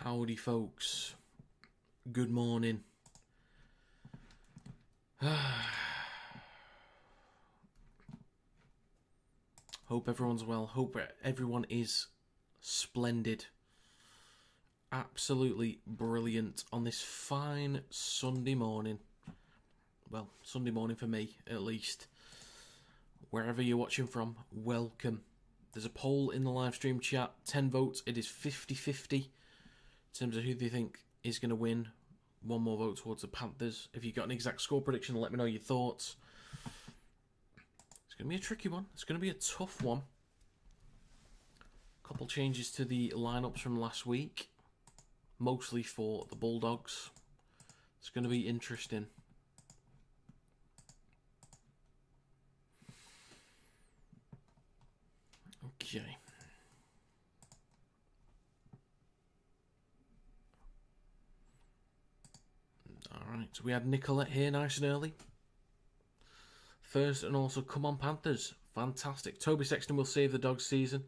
Howdy folks, good morning. Hope everyone's well, hope everyone is splendid. Absolutely brilliant on this fine Sunday morning. Well, Sunday morning for me at least. Wherever you're watching from, welcome. There's a poll in the live stream chat, 10 votes, it is 50-50. In terms of who they think is going to win. One more vote towards the Panthers. If you've got an exact score prediction, let me know your thoughts. It's going to be a tricky one. It's going to be a tough one. A couple changes to the lineups from last week. Mostly for the Bulldogs. It's going to be interesting. Okay. Alright, so we had Nicolette here nice and early. First and also, come on Panthers. Fantastic. Toby Sexton will save the Dogs season.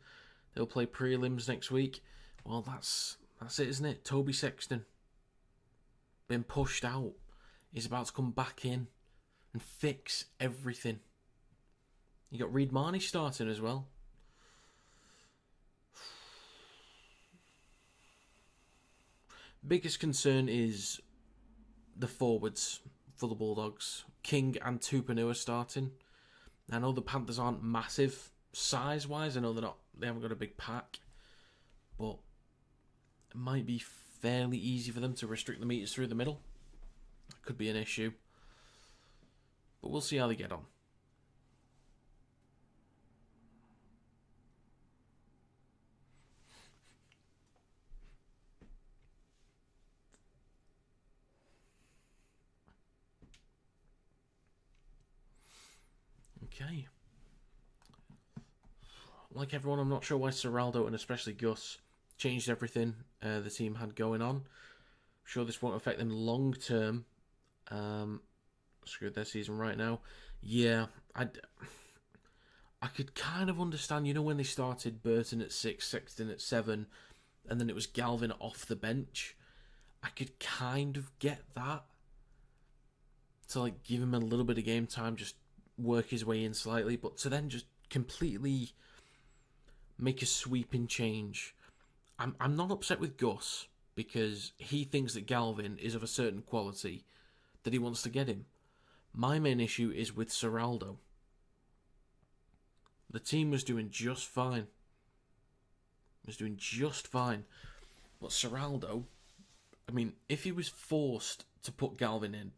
They'll play prelims next week. Well, that's it, isn't it? Toby Sexton. Been pushed out. He's about to come back in and fix everything. You got Reid Marnie starting as well. Biggest concern is the forwards for the Bulldogs. King and Tupanua starting. I know the Panthers aren't massive size-wise. I know they haven't got a big pack. But it might be fairly easy for them to restrict the meters through the middle. That could be an issue. But we'll see how they get on. Okay. Like everyone, I'm not sure why Seraldo and especially Gus changed everything the team had going on. I'm sure this won't affect them long term. Screwed their season right now. Yeah, I could kind of understand, when they started Burton at 6, Sexton at 7, and then it was Galvin off the bench. I could kind of get that. To give him a little bit of game time, just work his way in slightly, but to then just completely make a sweeping change. I'm not upset with Gus because he thinks that Galvin is of a certain quality that he wants to get him. My main issue is with Seraldo. The team was doing just fine. But Seraldo, if he was forced to put Galvin in,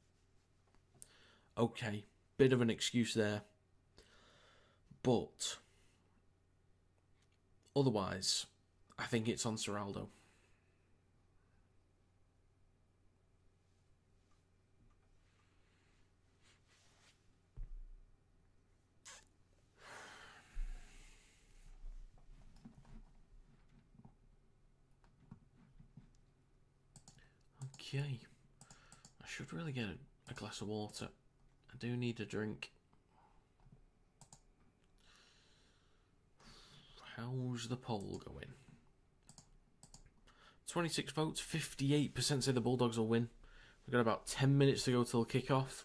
okay, bit of an excuse there. But otherwise, I think it's on Seraldo. Okay. I should really get a glass of water. I do need a drink. How's the poll going? 26 votes, 58% say the Bulldogs will win. We've got about 10 minutes to go till kickoff.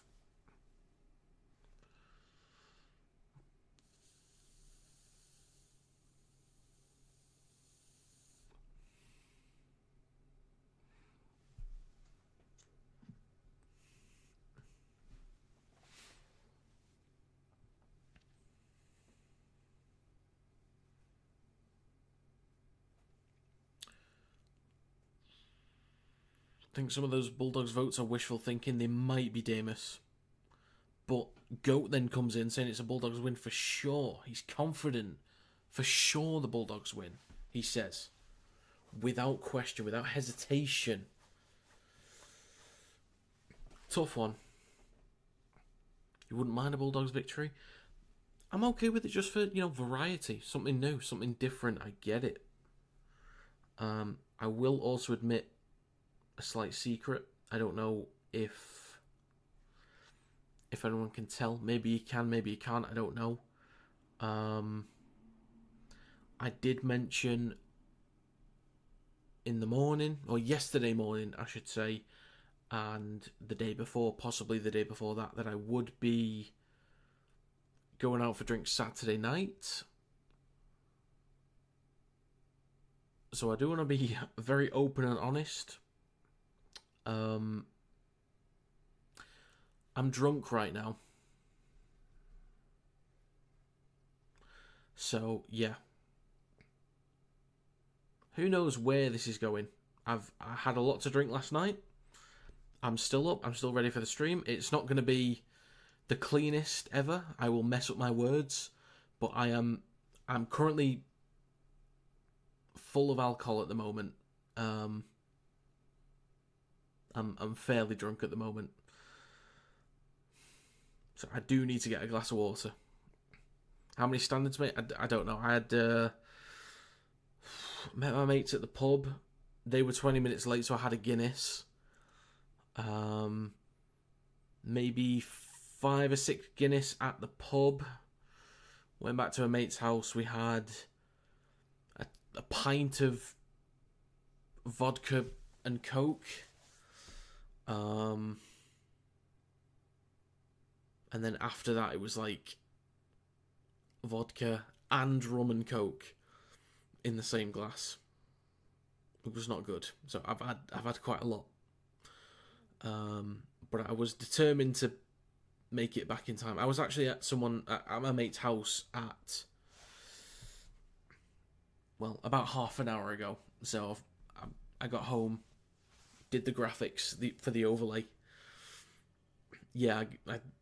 I think some of those Bulldogs votes are wishful thinking. They might be Damus. But Goat then comes in saying it's a Bulldogs win for sure. He's confident. For sure the Bulldogs win, he says. Without question, without hesitation. Tough one. You wouldn't mind a Bulldogs victory? I'm okay with it just for, variety. Something new, something different. I get it. I will also admit a slight secret. I don't know if anyone can tell. Maybe you can, maybe you can't. I don't know. I did mention in the morning, or yesterday morning, I should say, and the day before, possibly the day before that I would be going out for drinks Saturday night. So I do want to be very open and honest. I'm drunk right now. So, yeah. Who knows where this is going? I had a lot to drink last night. I'm still up. I'm still ready for the stream. It's not going to be the cleanest ever. I will mess up my words. But I'm currently full of alcohol at the moment. I'm fairly drunk at the moment. So I do need to get a glass of water. How many standards, mate? I don't know. I had met my mates at the pub. They were 20 minutes late, so I had a Guinness. Maybe 5 or 6 Guinness at the pub. Went back to a mate's house. We had a pint of vodka and Coke. And then after that, it was like vodka and rum and Coke in the same glass. It was not good. So I've had quite a lot. But I was determined to make it back in time. I was actually at my mate's house at, well, about half an hour ago. So I got home, did the graphics for the overlay. Yeah,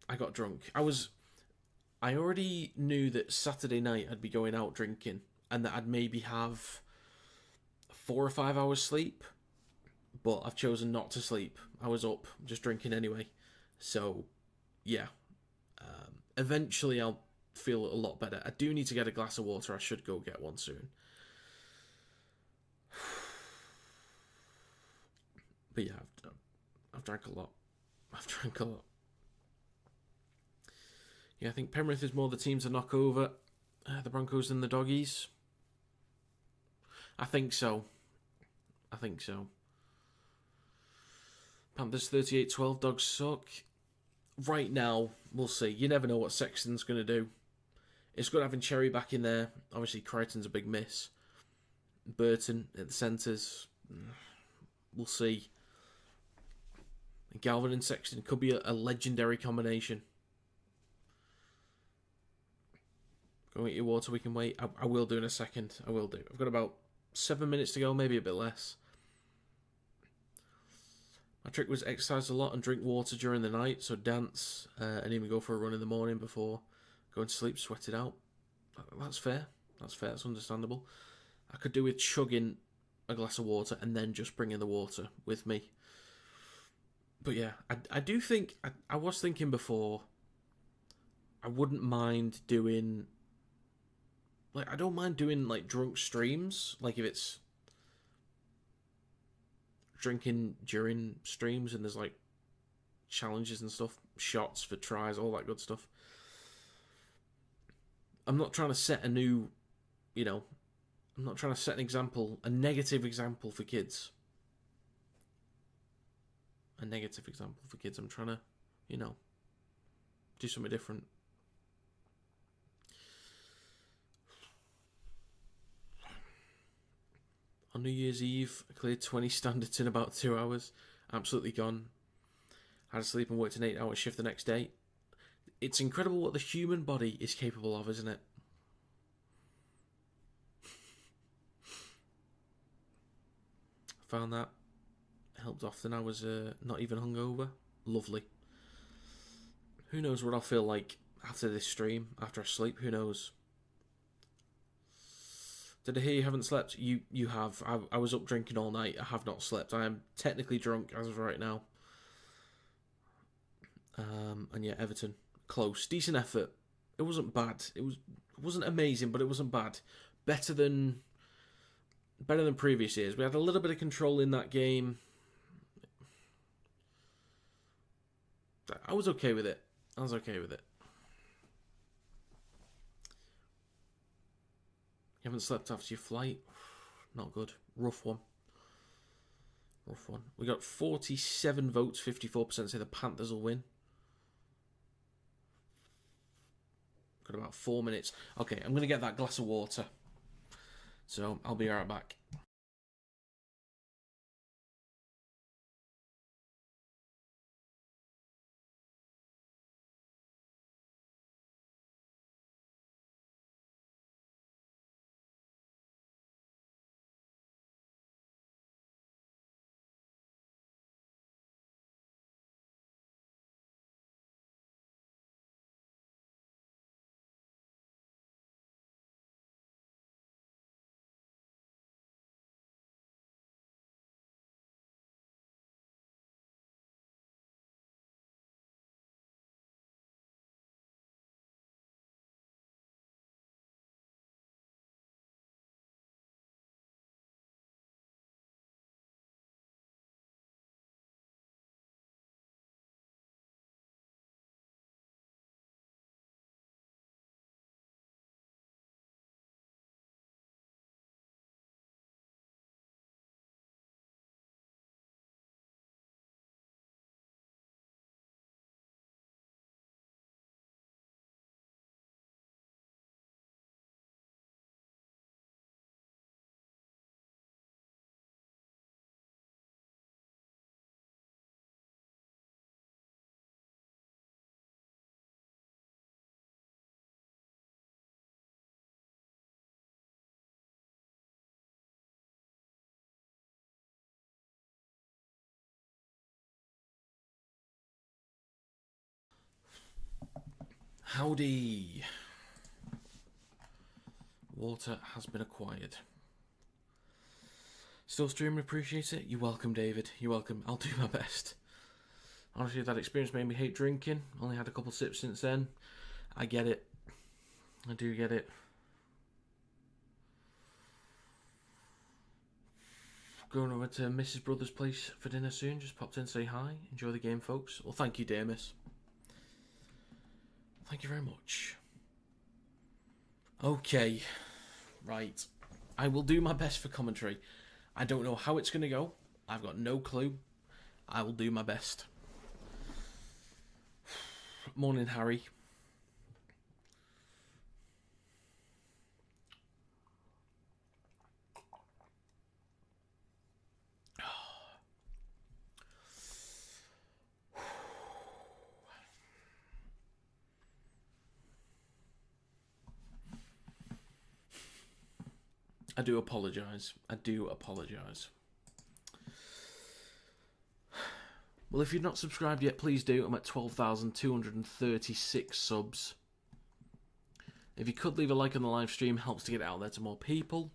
I got drunk. I already knew that Saturday night I'd be going out drinking and that I'd maybe have 4 or 5 hours sleep, but I've chosen not to sleep. I was up just drinking anyway. So, yeah. Eventually I'll feel a lot better. I do need to get a glass of water. I should go get one soon. But yeah, I've drank a lot. Yeah, I think Penrith is more the team to knock over the Broncos than the Doggies. I think so. Panthers 38-12, Dogs suck. Right now, we'll see. You never know what Sexton's going to do. It's good having Cherry back in there. Obviously, Crichton's a big miss. Burton at the centres. We'll see. Galvin and Sexton could be a legendary combination. Go and get your water, we can wait. I will do in a second. I will do. I've got about 7 minutes to go, maybe a bit less. My trick was exercise a lot and drink water during the night, so dance and even go for a run in the morning before going to sleep, sweat it out. That's fair. That's understandable. I could do with chugging a glass of water and then just bringing the water with me. But yeah, I do think, I was thinking before, I wouldn't mind doing, like, I don't mind doing, like, drunk streams, like, if it's drinking during streams and there's, like, challenges and stuff, shots for tries, all that good stuff. I'm not trying to set a new, I'm not trying to set an example, a negative example for kids. I'm trying to, do something different. On New Year's Eve, I cleared 20 standards in about 2 hours. Absolutely gone. Had to sleep and worked an 8-hour shift the next day. It's incredible what the human body is capable of, isn't it? Found that. Helped often. I was not even hungover. Lovely. Who knows what I'll feel like after this stream, after I sleep? Who knows? Did I hear you haven't slept? You have. I was up drinking all night. I have not slept. I am technically drunk as of right now. And yeah, Everton. Close. Decent effort. It wasn't bad. It wasn't amazing, but it wasn't bad. Better than previous years. We had a little bit of control in that game. I was okay with it. You haven't slept after your flight? Not good. Rough one. Rough one. We got 47 votes, 54% say the Panthers will win. Got about 4 minutes. Okay, I'm going to get that glass of water. So, I'll be right back. Howdy. Water has been acquired. Still streaming, appreciate it. You're welcome, David. You're welcome. I'll do my best. Honestly, that experience made me hate drinking. Only had a couple sips since then. I get it. I do get it. Going over to Mrs. Brothers' place for dinner soon. Just popped in to say hi. Enjoy the game, folks. Well, thank you, dear miss. Thank you very much. Okay. Right. I will do my best for commentary. I don't know how it's going to go. I've got no clue. I will do my best. Morning, Harry. I do apologise. I do apologise. Well, if you've not subscribed yet, please do. I'm at 12,236 subs. If you could leave a like on the live stream, helps to get it out there to more people.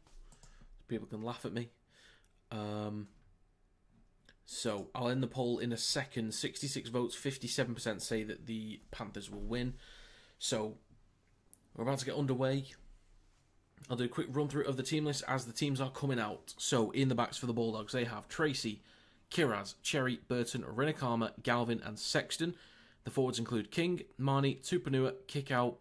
People can laugh at me. So, I'll end the poll in a second. 66 votes, 57% say that the Panthers will win. So, we're about to get underway. I'll do a quick run through of the team list as the teams are coming out. So, in the backs for the Bulldogs, they have Tracy, Kiraz, Cherry, Burton, Rinikama, Galvin and Sexton. The forwards include King, Marnie, Tupanua, Kickout,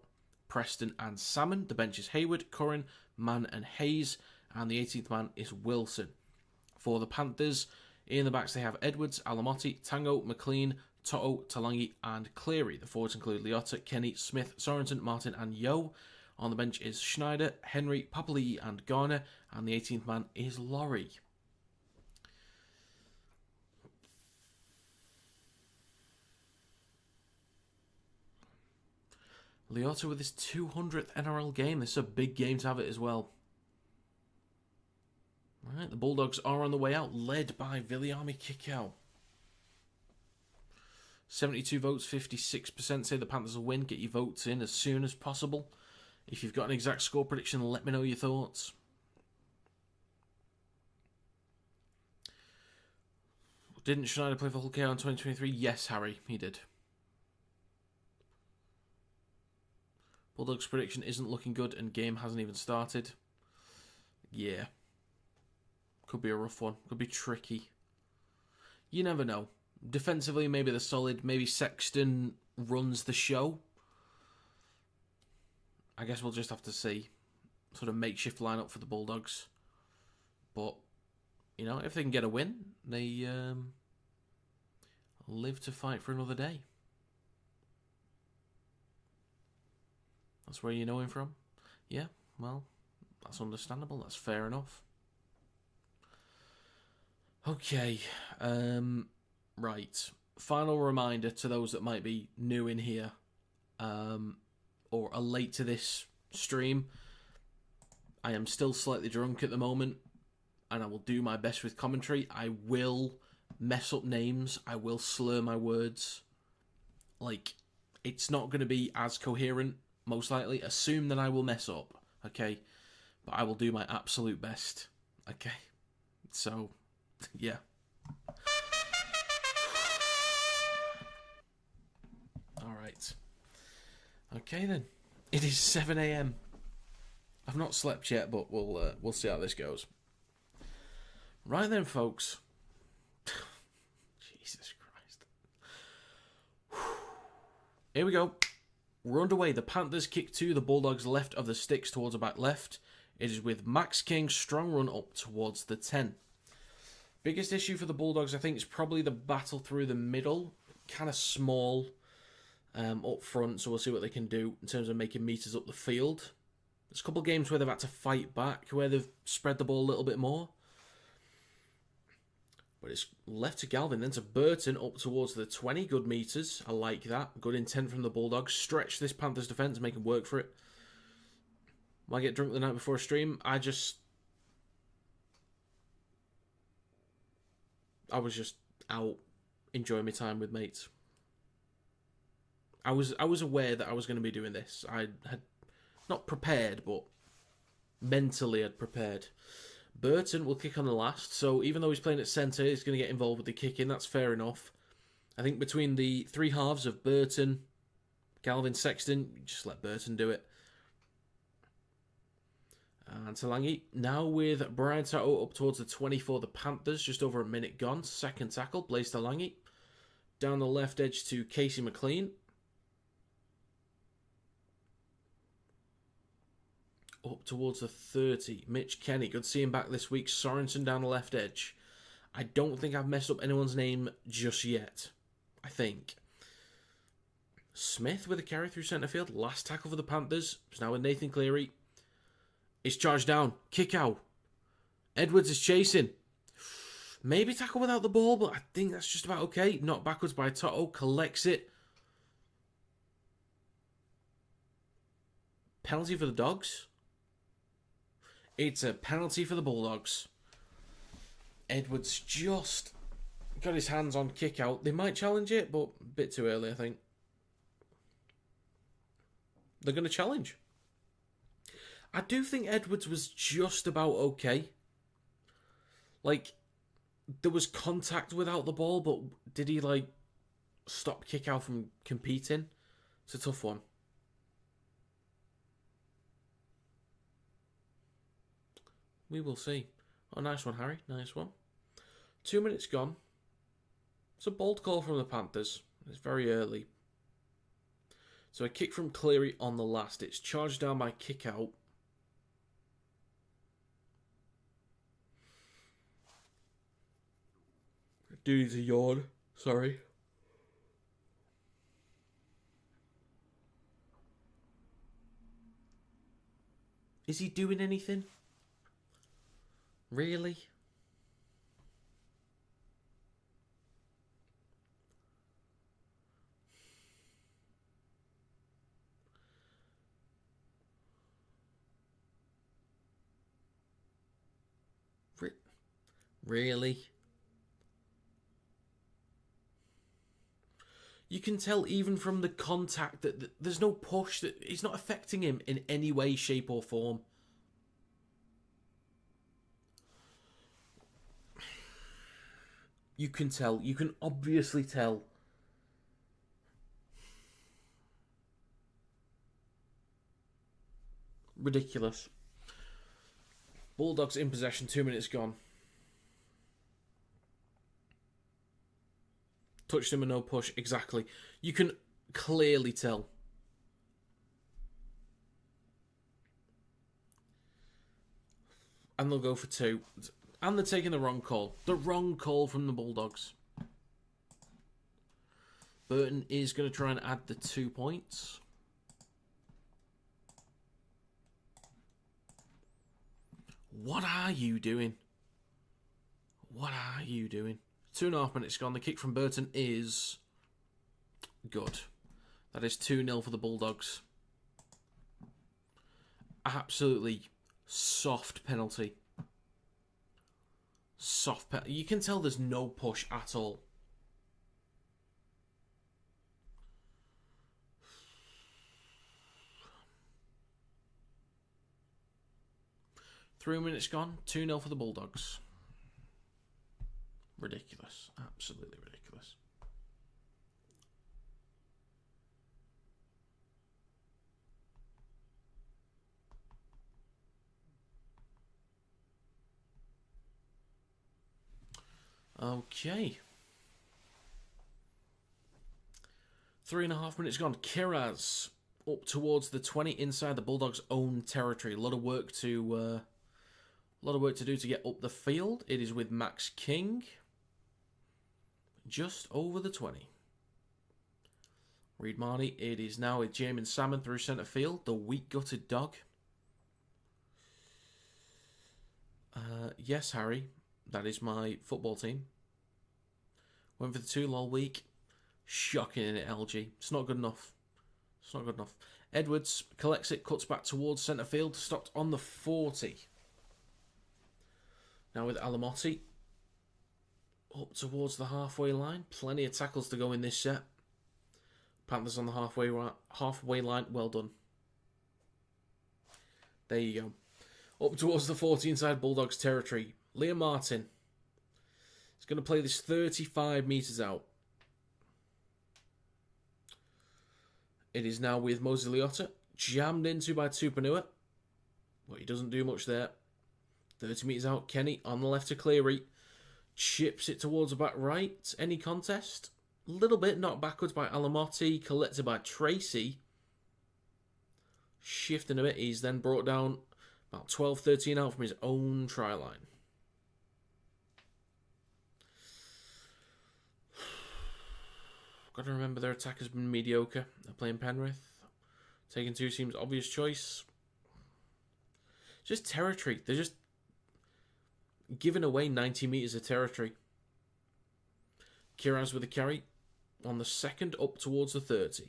Preston and Salmon. The bench is Hayward, Curran, Mann and Hayes. And the 18th man is Wilson. For the Panthers, in the backs they have Edwards, Alamotti, Tango, McLean, Toto, Talangi and Cleary. The forwards include Liotta, Kenny, Smith, Sorensen, Martin and Yo. On the bench is Schneider, Henry, Papali'i and Garner. And the 18th man is Laurie. Liotta with his 200th NRL game. This is a big game to have it as well. Right, the Bulldogs are on the way out, led by Viliami Kikau. 72 votes, 56% say the Panthers will win. Get your votes in as soon as possible. If you've got an exact score prediction, let me know your thoughts. Didn't Schneider play for Hull KO in 2023? Yes, Harry, he did. Bulldogs' prediction isn't looking good and game hasn't even started. Yeah. Could be a rough one. Could be tricky. You never know. Defensively, maybe they're solid. Maybe Sexton runs the show. I guess we'll just have to see. Sort of makeshift lineup for the Bulldogs. But you know, if they can get a win, they live to fight for another day. That's where you know him from? Yeah, well, that's understandable. That's fair enough. Okay, right. Final reminder to those that might be new in here, or are late to this stream. I am still slightly drunk at the moment, and I will do my best with commentary. I will mess up names. I will slur my words. Like, it's not going to be as coherent, most likely. Assume that I will mess up, okay? But I will do my absolute best, okay? So, yeah. Alright. Okay then. It is 7 a.m. I've not slept yet, but we'll see how this goes. Right then, folks. Jesus Christ. Here we go. We're underway. The Panthers kick to the Bulldogs' left of the sticks towards the back left. It is with Max King's strong run up towards the 10. Biggest issue for the Bulldogs, I think, is probably the battle through the middle. Kind of small up front, so we'll see what they can do in terms of making meters up the field. There's a couple of games where they've had to fight back, where they've spread the ball a little bit more. But it's left to Galvin, then to Burton, up towards the 20. Good meters. I like that. Good intent from the Bulldogs. Stretch this Panthers defence, make them work for it. When I get drunk the night before a stream, I was just out enjoying my time with mates. I was aware that I was going to be doing this. I had not prepared, but mentally I'd prepared. Burton will kick on the last, so even though he's playing at centre, he's going to get involved with the kicking. That's fair enough. I think between the three halves of Burton, Galvin, Sexton, just let Burton do it. And Talangi, now with Brian Tato up towards the 20 for the Panthers, just over a minute gone. Second tackle, Blaise Talangi. Down the left edge to Casey McLean. Up towards the 30, Mitch Kenny. Good to see him back this week. Sorensen down the left edge. I don't think I've messed up anyone's name just yet. I think. Smith with a carry through centre field. Last tackle for the Panthers. It's now with Nathan Cleary. It's charged down. Kick out. Edwards is chasing. Maybe tackle without the ball, but I think that's just about okay. Knocked backwards by Toto. Collects it. Penalty for the Dogs. It's a penalty for the Bulldogs. Edwards just got his hands on kick out. They might challenge it, but a bit too early, I think. They're going to challenge. I do think Edwards was just about okay. Like, there was contact without the ball, but did he, like, stop kick out from competing? It's a tough one. We will see. Oh, nice one, Harry. Nice one. 2 minutes gone. It's a bold call from the Panthers. It's very early. So a kick from Cleary on the last. It's charged down by kick out. Dude's a yawn. Sorry. Is he doing anything? Really? Really? You can tell even from the contact that there's no push, that it's not affecting him in any way, shape or form. You can tell. You can obviously tell. Ridiculous. Bulldogs in possession, 2 minutes gone. Touched him and no push, exactly. You can clearly tell. And they'll go for two. And they're taking the wrong call. The wrong call from the Bulldogs. Burton is going to try and add the 2 points. What are you doing? What are you doing? 2.5 minutes gone. The kick from Burton is good. That is 2-0 for the Bulldogs. Absolutely soft penalty. Soft penalty. You can tell there's no push at all. Three minutes gone. 2-0 for the Bulldogs. Ridiculous. Absolutely ridiculous. Okay. 3.5 minutes gone. Kiraz up towards the 20 inside the Bulldogs' own territory. A lot of work to do to get up the field. It is with Max King. Just over the 20. Reed Marnie. It is now with Jamin Salmon through centre field. The weak-gutted dog. Yes, Harry. That is my football team. Went for the 2 lol week. Shocking in it, LG. It's not good enough. It's not good enough. Edwards collects it, cuts back towards centre field. Stopped on the 40. Now with Alamotti. Up towards the halfway line. Plenty of tackles to go in this set. Panthers on the halfway line. Well done. There you go. Up towards the 40 inside Bulldogs territory. Liam Martin is going to play this 35 metres out. It is now with Mosey Liotta. Jammed into by Tupanua. But he doesn't do much there. 30 metres out. Kenny on the left to Cleary. Chips it towards the back right. Any contest? A little bit. Knocked backwards by Alamotti. Collected by Tracy. Shifting a bit. He's then brought down about 12-13 out from his own try line. Got to remember their attack has been mediocre. They're playing Penrith. Taking 2 seems obvious choice. Just territory. They're just giving away 90 metres of territory. Kiraz with a carry on the second up towards the 30.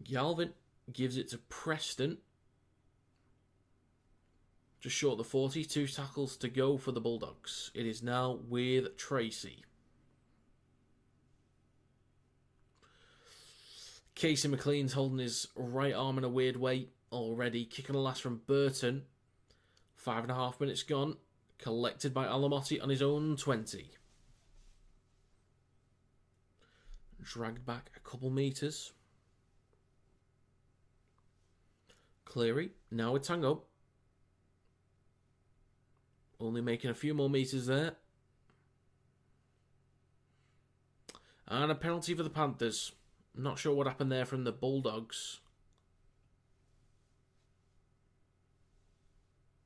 Galvin gives it to Preston. Just short of the 40. 2 tackles to go for the Bulldogs. It is now with Tracy. Casey McLean's holding his right arm in a weird way already. Kicking the last from Burton. 5.5 minutes gone. Collected by Alamotti on his own 20. Dragged back a couple metres. Cleary. Now with Tango. Only making a few more metres there. And a penalty for the Panthers. Not sure what happened there from the Bulldogs.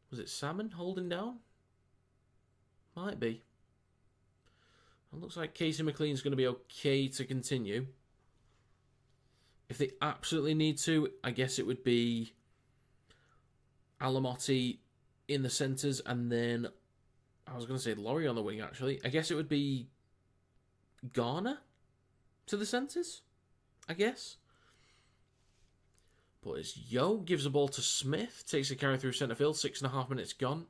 Was it Salmon holding down? Might be. It looks like Casey McLean's going to be okay to continue. If they absolutely need to, I guess it would be Alamotti in the centres and then, I was going to say Laurie on the wing actually. I guess it would be Garner to the centres, I guess. But it's Yo, gives the ball to Smith, takes a carry through centre field, 6.5 minutes gone.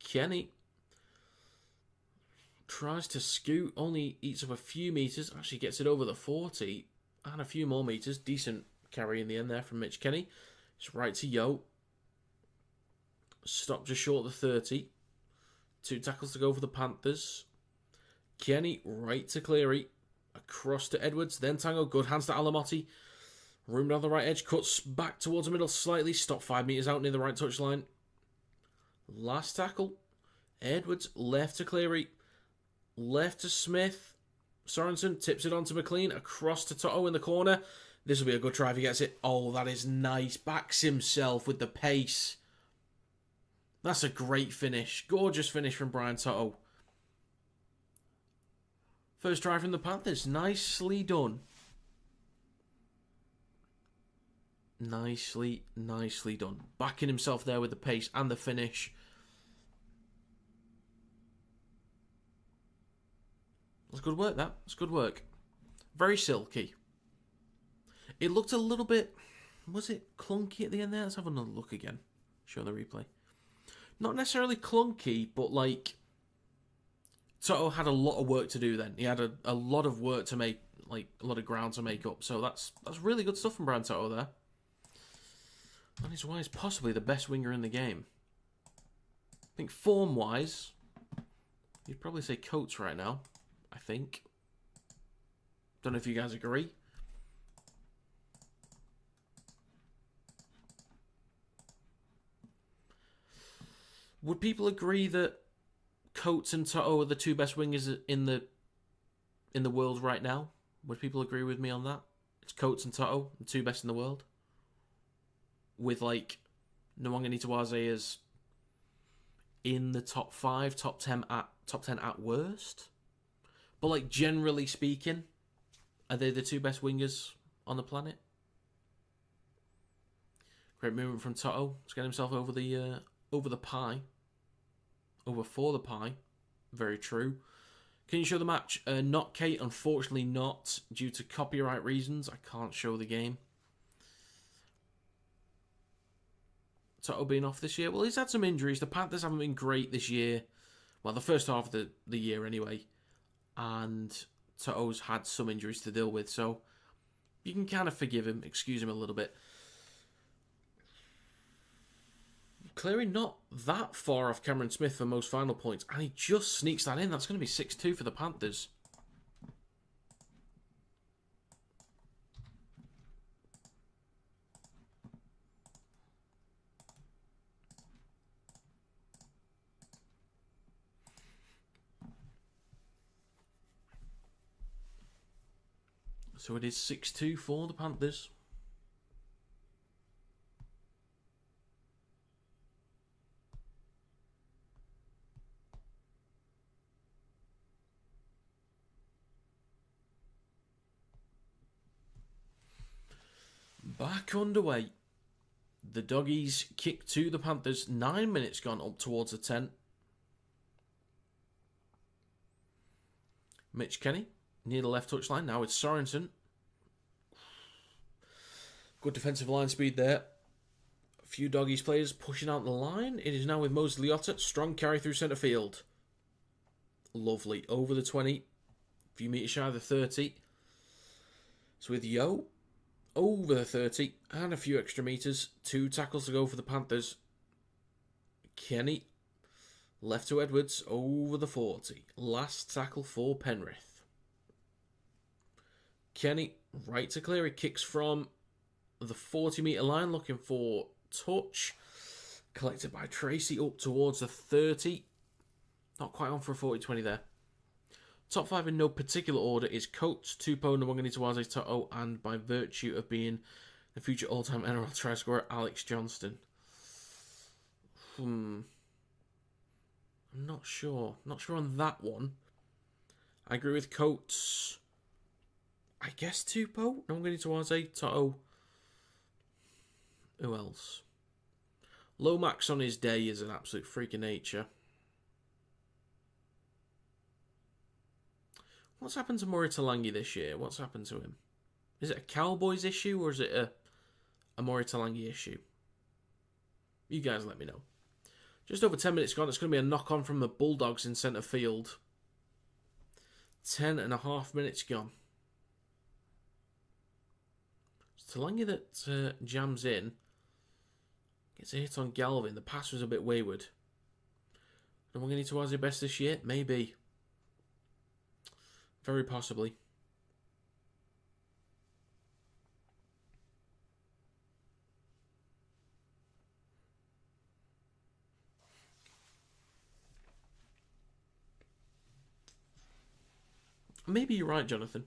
Kenny tries to scoot, only eats up a few metres, actually gets it over the 40 and a few more metres. Decent carry in the end there from Mitch Kenny. It's right to Yo. Stop just short of the 30. 2 tackles to go for the Panthers. Kenny right to Cleary. Across to Edwards, then Tango. Good hands to Alamotti. Room down the right edge. Cuts back towards the middle slightly. Stop 5 metres out near the right touchline. Last tackle. Edwards left to Cleary. Left to Smith. Sorensen tips it on to McLean. Across to Toto in the corner. This will be a good try if he gets it. Oh, that is nice. Backs himself with the pace. That's a great finish. Gorgeous finish from Brian Toto. First try from the Panthers. Nicely done. Nicely done. Backing himself there with the pace and the finish. That's good work, that. That's good work. Very silky. It looked a little bit... Was it clunky at the end there? Let's have another look again. Show the replay. Not necessarily clunky, but like... Toto had a lot of work to do then. He had a lot of work to make, like a lot of ground to make up. So that's really good stuff from Brian Toto there. And he's why he's possibly the best winger in the game. I think form-wise, you'd probably say Coates right now. I think. Don't know if you guys agree. Would people agree that Coates and Toto are the two best wingers in the world right now? Would people agree with me on that? It's Coates and Toto, the two best in the world. With like Nwanga Nitawaze as in the top 5, top 10 at worst. But like generally speaking, are they the two best wingers on the planet? Great movement from Toto. He's getting himself over the pie. Over for the pie. Very true. Can you show the match? Not Kate, unfortunately not. Due to copyright reasons, I can't show the game. Toto being off this year. Well, he's had some injuries. The Panthers haven't been great this year. Well, the first half of the year anyway. And Toto's had some injuries to deal with. So you can kind of forgive him. Excuse him a little bit. Cleary not that far off Cameron Smith for most final points. And he just sneaks that in. That's going to be 6-2 for the Panthers. So it is 6-2 for the Panthers. Back underway. The Doggies kick to the Panthers. 9 minutes gone, up towards the 10. Mitch Kenny near the left touchline. Now it's Sorensen. Good defensive line speed there. A few Doggies players pushing out the line. It is now with Moses Liotta. Strong carry through centre field. Lovely. Over the 20. A few metres shy of the 30. So with Yo. Over the 30. And a few extra metres. 2 tackles to go for the Panthers. Kenny. Left to Edwards. Over the 40. Last tackle for Penrith. Kenny. Right to Cleary. Kicks from the 40-metre line. Looking for touch. Collected by Tracy up towards the 30. Not quite on for a 40-20 there. Top 5 in no particular order is Coates, Tupou, Nwanga Nitawaze, Toto, and by virtue of being the future all-time NRL try scorer, Alex Johnston. I'm not sure. Not sure on that one. I agree with Coates. I guess Tupou, Nwanga Nitawaze, Toto. Who else? Lomax on his day is an absolute freak of nature. What's happened to Murray Talangi this year? What's happened to him? Is it a Cowboys issue or is it a Murray Talangi issue? You guys let me know. Just over 10 minutes gone. It's going to be a knock-on from the Bulldogs in centre field. 10.5 minutes gone. It's Talangi that jams in. Gets a hit on Galvin. The pass was a bit wayward. Am I going to need to best this year? Maybe. Very possibly. Maybe you're right, Jonathan.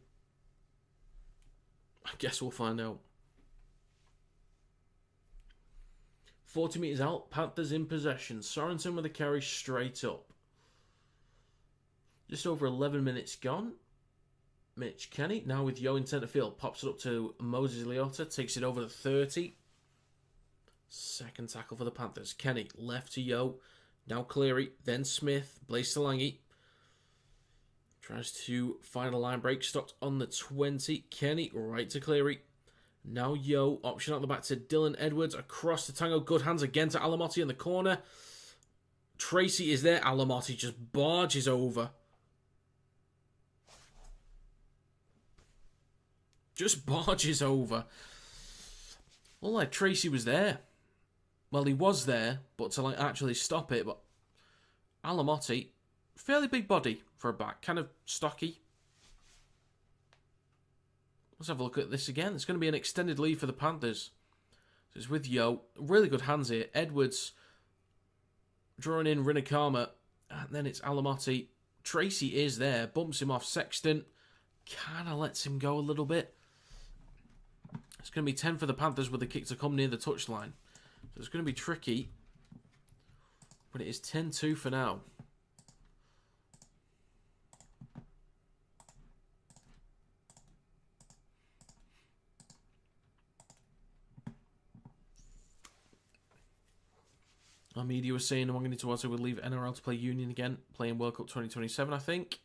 I Guess we'll find out. 40 metres out, Panthers in possession. Sorensen with a carry straight up. Just over 11 minutes gone. Mitch Kenny, now with Yo in centre field, pops it up to Moses Leota, takes it over the 30. Second tackle for the Panthers. Kenny, left to Yo. Now Cleary, then Smith, Blaise Solangi. Tries to find a line break, stopped on the 20. Kenny, right to Cleary. Now Yo, option out the back to Dylan Edwards, across the tango, good hands again to Alamotti in the corner. Tracy is there, Alamotti just barges over. Just barges over. Well, like Tracy was there. Well, he was there, but to like actually stop it, but Alamotti, fairly big body for a back, kind of stocky. Let's have a look at this again. It's going to be an extended lead for the Panthers. So it's with Yo. Really good hands here. Edwards drawing in Rinakama. And then it's Alamotti. Tracy is there. Bumps him off. Sexton kind of lets him go a little bit. It's going to be 10 for the Panthers with the kick to come near the touchline. So it's going to be tricky. But it is 10-2 for now. Our media was saying Nwangani would leave NRL to play Union again, playing World Cup 2027, I think.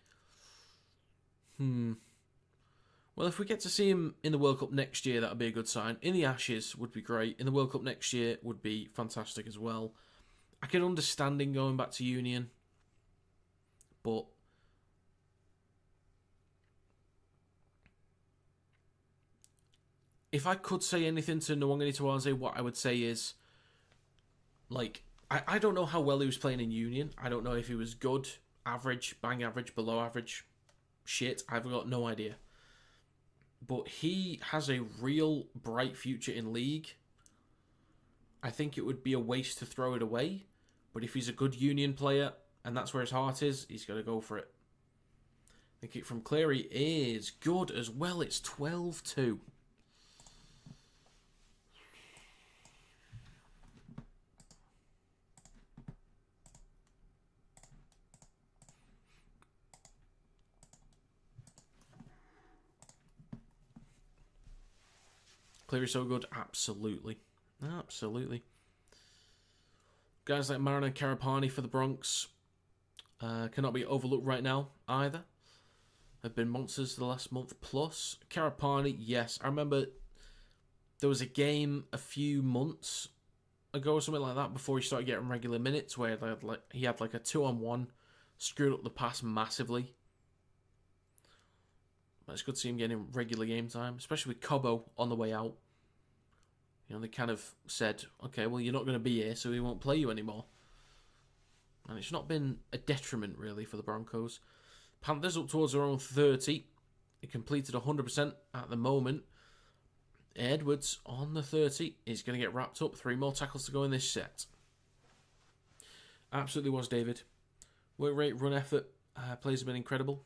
Well, if we get to see him in the World Cup next year, that would be a good sign. In the Ashes would be great. In the World Cup next year would be fantastic as well. I can understand him going back to Union, but if I could say anything to Nwangani, what I would say is, like, I don't know how well he was playing in Union. I don't know if he was good, average, bang average, below average, shit. I've got no idea. But he has a real bright future in league. I think it would be a waste to throw it away. But if he's a good Union player, and that's where his heart is, he's going to go for it. The kick from Cleary is good as well. It's 12-2. Cleary's so good. Absolutely. Absolutely. Guys like Marin and Karapani for the Bronx cannot be overlooked right now either. Have been monsters the last month plus. Karapani, yes. I remember there was a game a few months ago or something like that before he started getting regular minutes where he had like a 2-on-1, screwed up the pass massively. But it's good to see him getting regular game time, especially with Cobo on the way out. You know, they kind of said, okay, well, you're not going to be here, so we won't play you anymore. And it's not been a detriment, really, for the Broncos. Panthers up towards their own 30. He completed 100% at the moment. Edwards on the 30 is going to get wrapped up. 3 more tackles to go in this set. Absolutely was, David. Work rate, run effort. Plays have been incredible.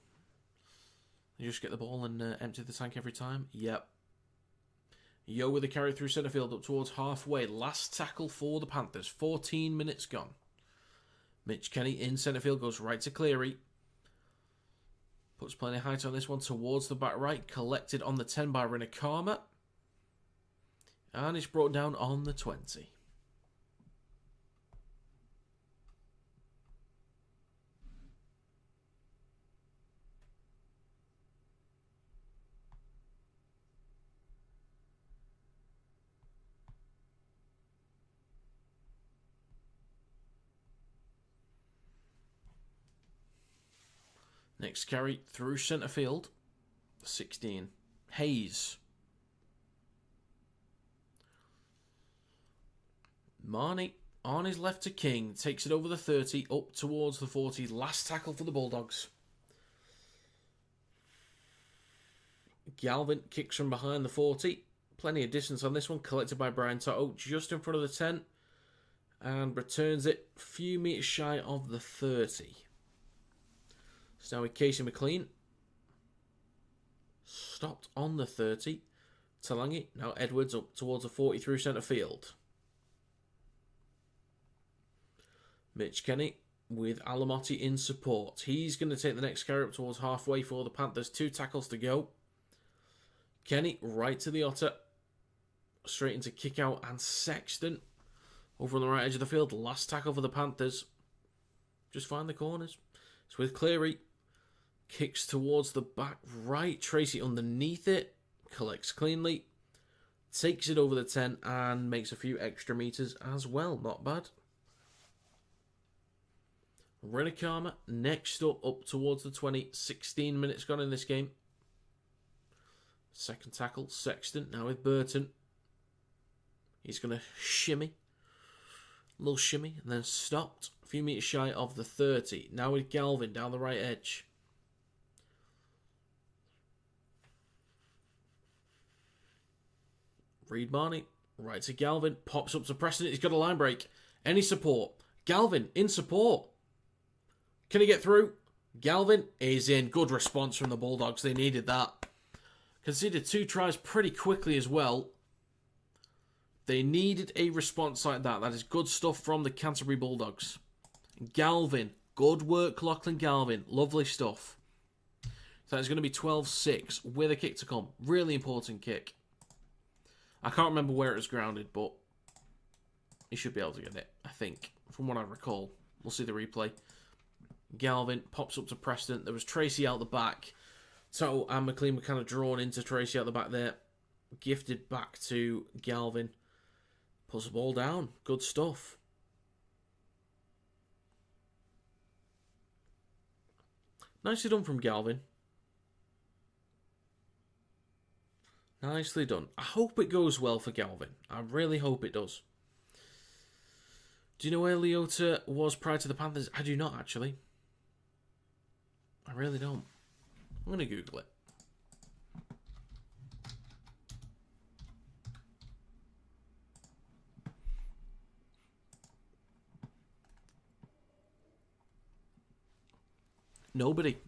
You just get the ball and empty the tank every time. Yep. Yo with the carry through centre field up towards halfway. Last tackle for the Panthers. 14 minutes gone. Mitch Kenny in centre field goes right to Cleary. Puts plenty of height on this one towards the back right. Collected on the 10 by Rinakama. And it's brought down on the 20. Next carry through centre field. 16. Hayes. Marnie on his left to King. Takes it over the 30. Up towards the 40. Last tackle for the Bulldogs. Galvin kicks from behind the 40. Plenty of distance on this one. Collected by Brian Toto. Just in front of the 10. And returns it a few metres shy of the 30. So now with Casey McLean. Stopped on the 30. Talangi. Now Edwards up towards a 40 through centre field. Mitch Kenny with Alamotti in support. He's going to take the next carry up towards halfway for the Panthers. 2 tackles to go. Kenny right to the Otter. Straight into kick out, and Sexton over on the right edge of the field. Last tackle for the Panthers. Just find the corners. It's with Cleary. Kicks towards the back right. Tracy underneath it. Collects cleanly. Takes it over the 10 and makes a few extra meters as well. Not bad. Renakama next up towards the 20. 16 minutes gone in this game. Second tackle. Sexton now with Burton. He's going to shimmy. A little shimmy and then stopped. A few metres shy of the 30. Now with Galvin down the right edge. Reed Marnie. Right to Galvin. Pops up to Preston. He's got a line break. Any support? Galvin in support. Can he get through? Galvin is in. Good response from the Bulldogs. They needed that. Conceded 2 tries pretty quickly as well. They needed a response like that. That is good stuff from the Canterbury Bulldogs. Galvin. Good work, Lachlan Galvin. Lovely stuff. So it's going to be 12-6 with a kick to come. Really important kick. I can't remember where it was grounded, but he should be able to get it, I think, from what I recall. We'll see the replay. Galvin pops up to Preston. There was Tracy out the back. So and McLean were kind of drawn into Tracy out the back there. Gifted back to Galvin. Puts the ball down. Good stuff. Nicely done from Galvin. Nicely done. I hope it goes well for Galvin. I really hope it does. Do you know where Leota was prior to the Panthers? I do not, actually. I really don't. I'm going to Google it. Nobody.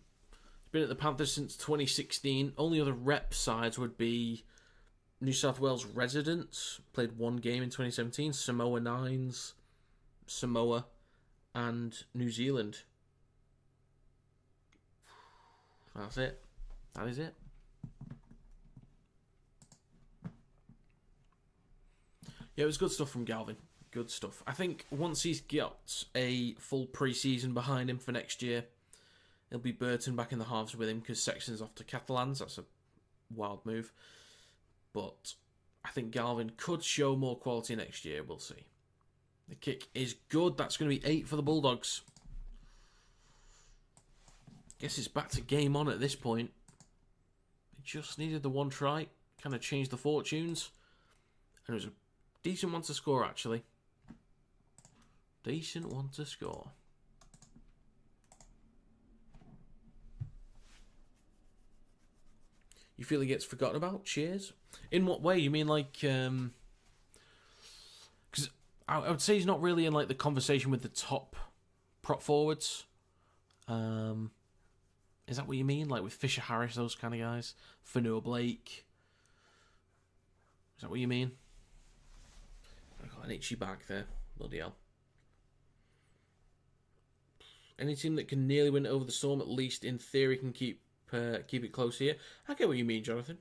Been at the Panthers since 2016. Only other rep sides would be New South Wales residents. Played 1 game in 2017. Samoa Nines, Samoa, and New Zealand. That's it. That is it. Yeah, it was good stuff from Galvin. Good stuff. I think once he's got a full pre-season behind him for next year, it'll be Burton back in the halves with him because Sexton's off to Catalans. That's a wild move. But I think Galvin could show more quality next year. We'll see. The kick is good. That's going to be 8 for the Bulldogs. Guess it's back to game on at this point. They just needed the 1 try. Kind of changed the fortunes. And it was a decent one to score, actually. Decent one to score. You feel he gets forgotten about? Cheers. In what way? You mean like... Because I would say he's not really in like the conversation with the top prop forwards. Is that what you mean? Like with Fisher Harris, those kind of guys? Fanua Blake? Is that what you mean? I got an itchy back there. Bloody hell. Any team that can nearly win over the Storm, at least in theory, can keep it close here. I get what you mean, Jonathan.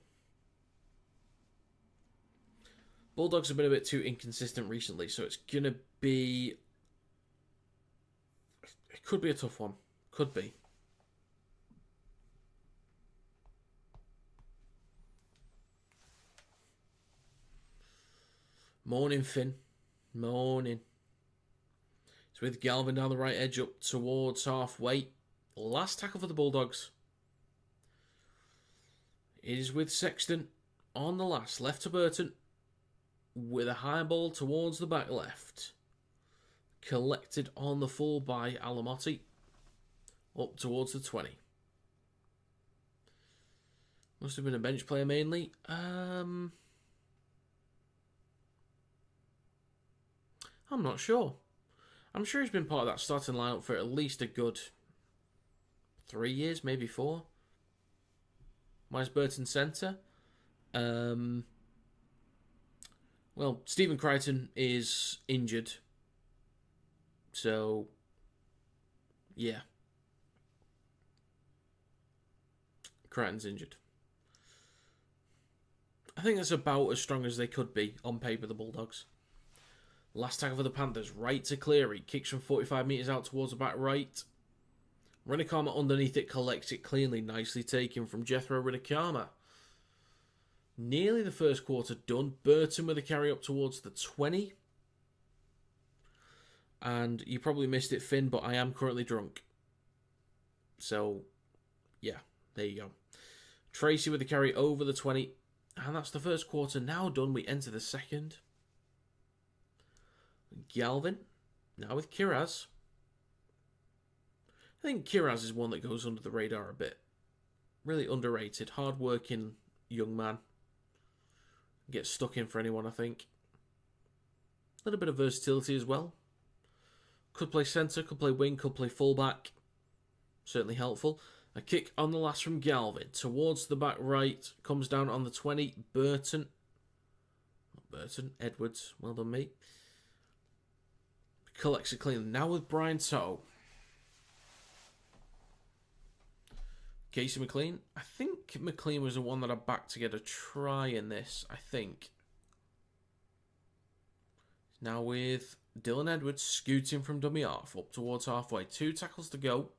Bulldogs have been a bit too inconsistent recently, so it's going to be... It could be a tough one. Could be. Morning, Finn. Morning. It's with Galvin down the right edge up towards halfway. Last tackle for the Bulldogs. It is with Sexton on the last. Left to Burton. With a high ball towards the back left. Collected on the full by Alamotti. Up towards the 20. Must have been a bench player mainly. I'm not sure. I'm sure he's been part of that starting lineup for at least a good 3 years, maybe 4. Why is Burton centre? Well, Stephen Crichton is injured. So, yeah. Crichton's injured. I think that's about as strong as they could be on paper, the Bulldogs. Last tackle for the Panthers. Right to Cleary. Kicks from 45 metres out towards the back right. Rinikama underneath it collects it cleanly. Nicely taken from Jethro Rinikama. Nearly the first quarter done. Burton with a carry up towards the 20. And you probably missed it, Finn, but I am currently drunk. So, yeah, there you go. Tracy with the carry over the 20. And that's the first quarter now done. We enter the second. Galvin, now with Kiraz. I think Kiraz is one that goes under the radar a bit. Really underrated, hard-working young man. Gets stuck in for anyone, I think. A little bit of versatility as well. Could play centre, could play wing, could play fullback. Certainly helpful. A kick on the last from Galvin. Towards the back right. Comes down on the 20. Burton. Not Burton. Edwards. Well done, mate. Collects it cleanly. Now with Brian Toe. Casey McLean. I think McLean was the one that I backed to get a try in this. I think. Now with Dylan Edwards scooting from dummy half up towards halfway. 2 tackles to go.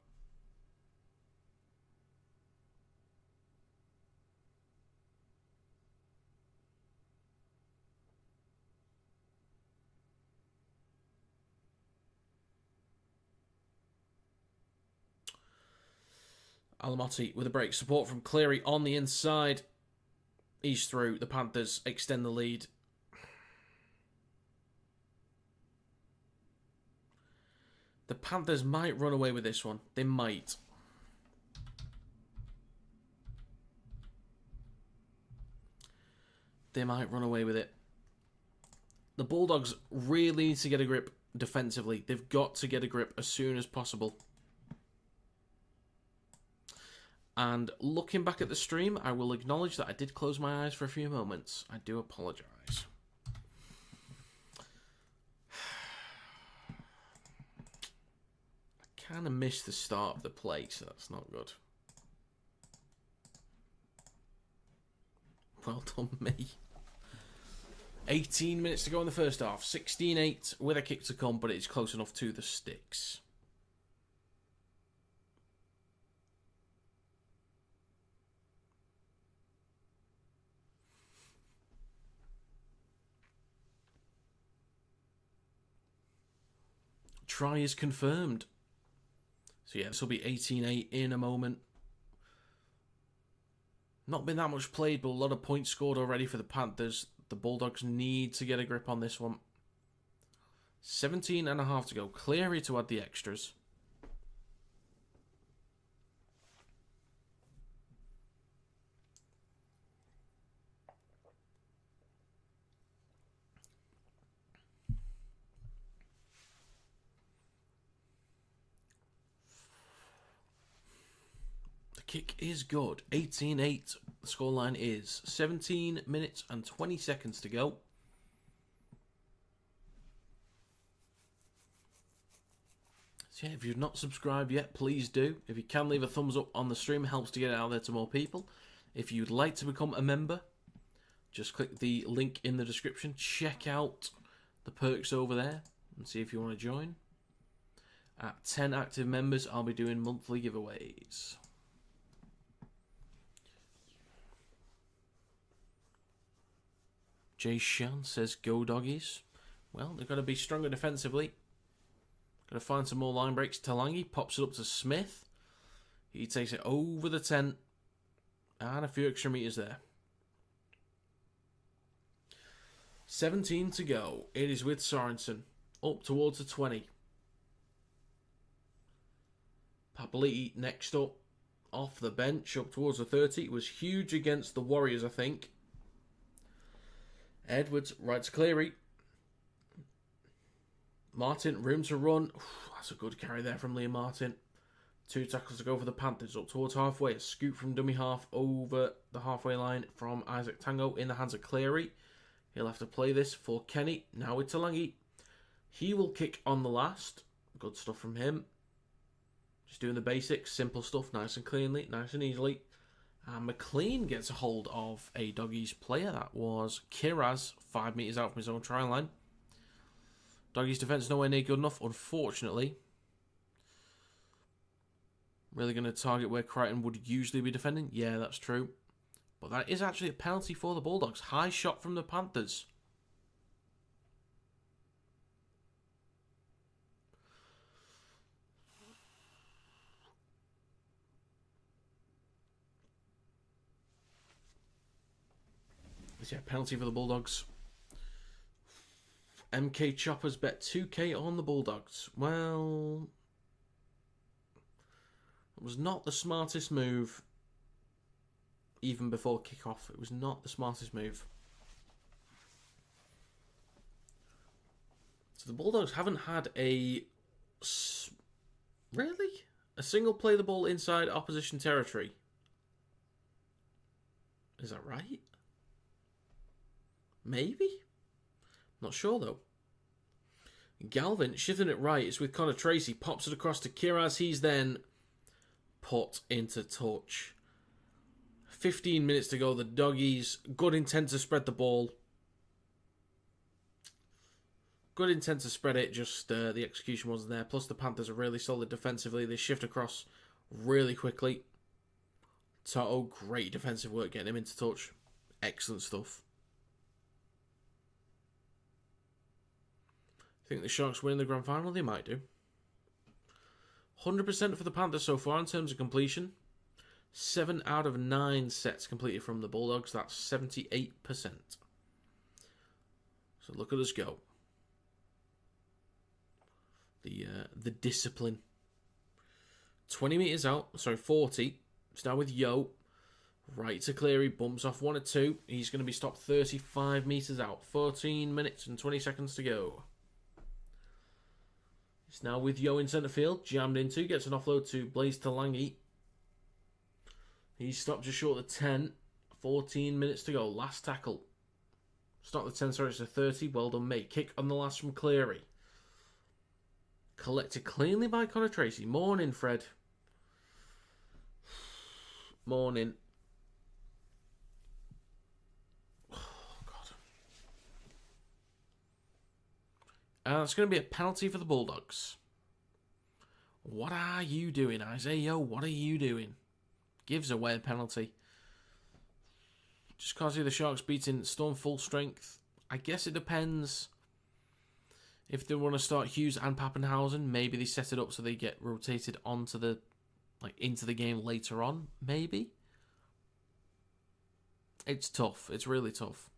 Alamotti with a break. Support from Cleary on the inside. He's through. The Panthers extend the lead. The Panthers might run away with this one. They might. They might run away with it. The Bulldogs really need to get a grip defensively. They've got to get a grip as soon as possible. And looking back at the stream, I will acknowledge that I did close my eyes for a few moments. I do apologise. I kind of missed the start of the play, so that's not good. Well done, me. 18 minutes to go in the first half. 16-8 with a kick to come, but it's close enough to the sticks. Try is confirmed. So yeah, this will be 18-8 in a moment. Not been that much played, but a lot of points scored already for the Panthers. The Bulldogs need to get a grip on this one. 17.5 to go. Cleary to add the extras. Kick is good. 18-8. The scoreline is 17 minutes and 20 seconds to go. So yeah, if you've not subscribed yet, please do. If you can, leave a thumbs up on the stream. It helps to get it out there to more people. If you'd like to become a member, just click the link in the description. Check out the perks over there and see if you want to join. At 10 active members, I'll be doing monthly giveaways. Jay Shan says, go doggies. Well, they've got to be stronger defensively. Got to find some more line breaks. Talangi pops it up to Smith. He takes it over the 10. And a few extra metres there. 17 to go. It is with Sorensen. Up towards the 20. Papali'i next up. Off the bench. Up towards the 30. It was huge against the Warriors, I think. Edwards, right to Cleary. Martin, room to run. That's a good carry there from Liam Martin. 2 tackles to go for the Panthers. Up towards halfway. A scoop from dummy half over the halfway line from Isaac Tango in the hands of Cleary. He'll have to play this for Kenny. Now with Talangi. He will kick on the last. Good stuff from him. Just doing the basics, simple stuff, nice and cleanly, nice and easily. And McLean gets a hold of a Doggies player. That was Kiraz, 5 metres out from his own try line. Doggies defence nowhere near good enough, unfortunately. Really going to target where Crichton would usually be defending? Yeah, that's true. But that is actually a penalty for the Bulldogs. High shot from the Panthers. Yeah, penalty for the Bulldogs. MK Choppers bet 2k on the Bulldogs. Well, it was not the smartest move. Even before kickoff, it was not the smartest move. So the Bulldogs haven't had a single play the ball inside opposition territory. Is that right? Maybe? Not sure though. Galvin shifting it right. It's with Connor Tracy. Pops it across to Kiraz. He's then put into touch. 15 minutes to go. The Doggies, good intent to spread the ball. Good intent to spread it, just the execution wasn't there. Plus the Panthers are really solid defensively. They shift across really quickly. Toto, great defensive work getting him into touch. Excellent stuff. Think the Sharks win the grand final? They might do. 100% for the Panthers so far in terms of completion. 7 out of 9 sets completed from the Bulldogs. That's 78%. So look at us go. The discipline. 20 metres out. Sorry, 40. It's now with Yo. Right to Cleary. Bumps off 1 or 2. He's going to be stopped 35 metres out. 14 minutes and 20 seconds to go. It's now with Yo in centre field. Jammed into. Gets an offload to Blaze Talangi. He's stopped just short of the 10. 14 minutes to go. Last tackle. It's not the 10, sorry, it's the 30. Well done, mate. Kick on the last from Cleary. Collected cleanly by Connor Tracy. Morning, Fred. Morning. Oh, God. It's going to be a penalty for the Bulldogs. What are you doing, Isaiah? What are you doing? Gives away a penalty. Just because the Sharks beating Storm full strength. I guess it depends. If they want to start Hughes and Pappenhausen, maybe they set it up so they get rotated onto the into the game later on. Maybe. It's tough. It's really tough.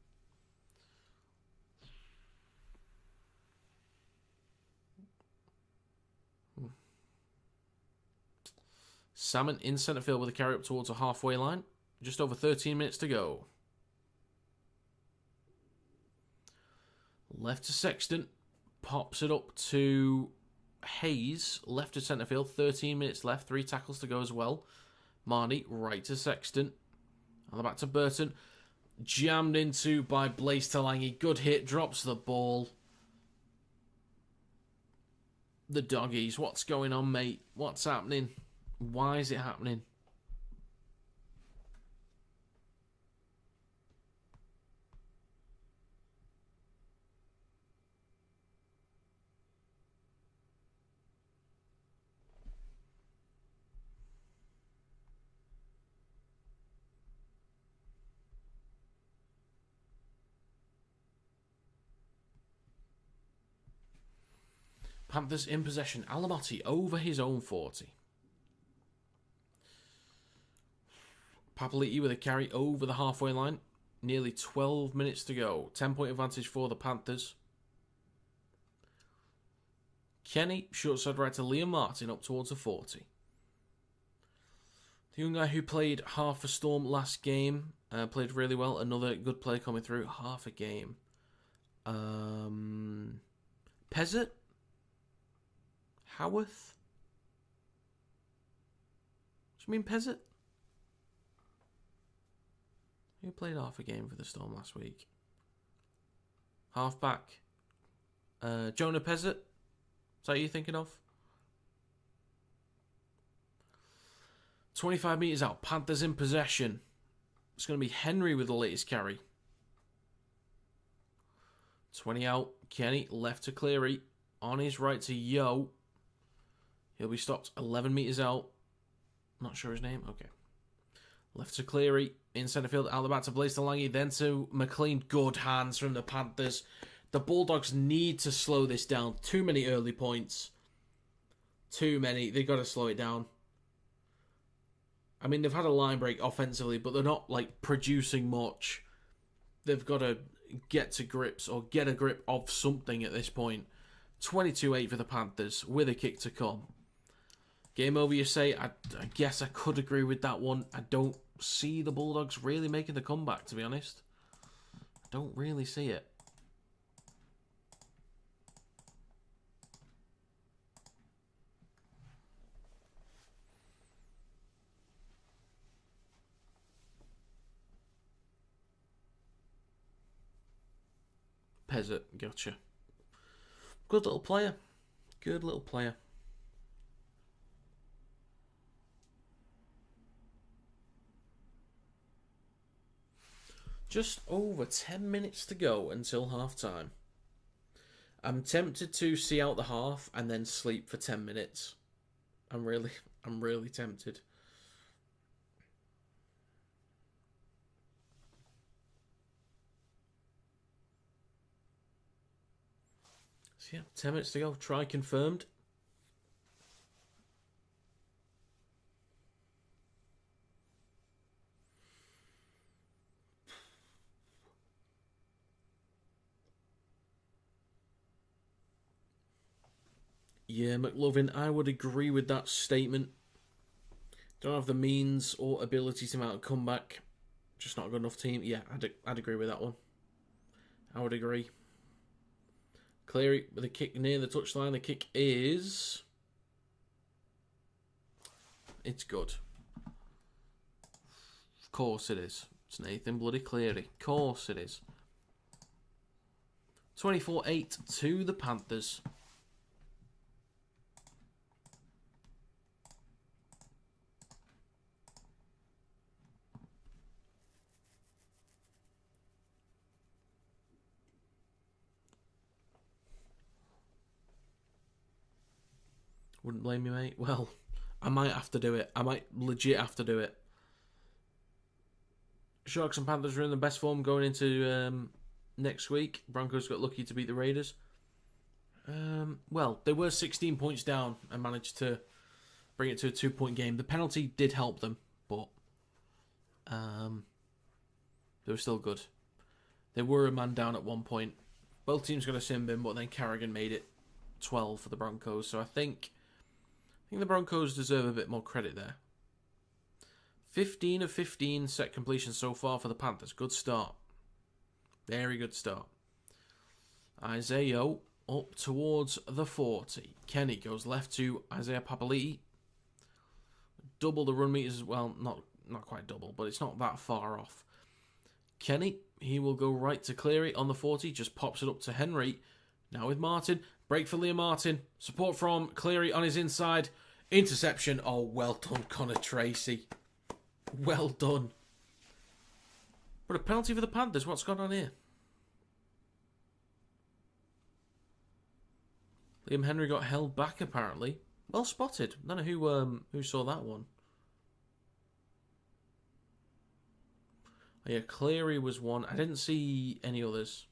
Salmon in centre field with a carry up towards a halfway line. Just over 13 minutes to go. Left to Sexton. Pops it up to Hayes. Left to centre field. 13 minutes left. 3 tackles to go as well. Marnie right to Sexton. And back to Burton. Jammed into by Blaze Talangi. Good hit. Drops the ball. The Doggies. What's going on, mate? What's happening? Why is it happening? Panthers in possession. Alamotti over his own 40. Papali'i with a carry over the halfway line. Nearly 12 minutes to go. 10-point advantage for the Panthers. Kenny, short side right to Liam Martin up towards the 40. The young guy who played half a Storm last game played really well. Another good play coming through. Half a game. Pezzett? Howarth? Do you mean Pezzett? Who played half a game for the Storm last week? halfback. Jonah Pezzett. Is that what you're thinking of? 25 metres out. Panthers in possession. It's going to be Henry with the latest carry. 20 out. Kenny left to Cleary. On his right to Yo. He'll be stopped 11 metres out. Not sure his name. Okay. Left to Cleary. In centre field. Out the back to Blaze Talangi. Then to McLean. Good hands from the Panthers. The Bulldogs need to slow this down. Too many early points. Too many. They've got to slow it down. I mean, they've had a line break offensively, but they're not, like, producing much. They've got to get to grips or get a grip of something at this point. 22-8 for the Panthers with a kick to come. Game over, you say? I guess I could agree with that one. I don't see the Bulldogs really making the comeback, to be honest. I don't really see it. Pezzett, gotcha. Good little player. Good little player. Just over 10 minutes to go until half time. I'm tempted to see out the half and then sleep for 10 minutes. I'm really tempted. So yeah, 10 minutes to go. Try confirmed. Yeah, McLovin, I would agree with that statement. Don't have the means or ability to mount a comeback. Just not a good enough team. Yeah, I'd agree with that one. I would agree. Cleary with a kick near the touchline. The kick is... It's good. Of course it is. It's Nathan bloody Cleary. Of course it is. 24-8 to the Panthers. Wouldn't blame you, mate. Well, I might have to do it. I might legit have to do it. Sharks and Panthers are in the best form going into next week. Broncos got lucky to beat the Raiders. Well, they were 16 points down and managed to bring it to a 2-point game. The penalty did help them, but they were still good. They were a man down at one point. Both teams got a sin bin, but then Carrigan made it 12 for the Broncos. So I think the Broncos deserve a bit more credit there. 15 of 15 set completions so far for the Panthers. Good start. Very good start. Isaiah up towards the 40. Kenny goes left to Isaiah Papali'i. Double the run meters as well. Not quite double, but it's not that far off. Kenny, he will go right to Cleary on the 40. Just pops it up to Henry. Now with Martin. Break for Liam Martin. Support from Cleary on his inside. Interception. Oh, well done, Connor Tracy. Well done. But a penalty for the Panthers. What's gone on here? Liam Henry got held back, apparently. Well spotted. I don't know who saw that one. Oh, yeah, Cleary was one. I didn't see any others.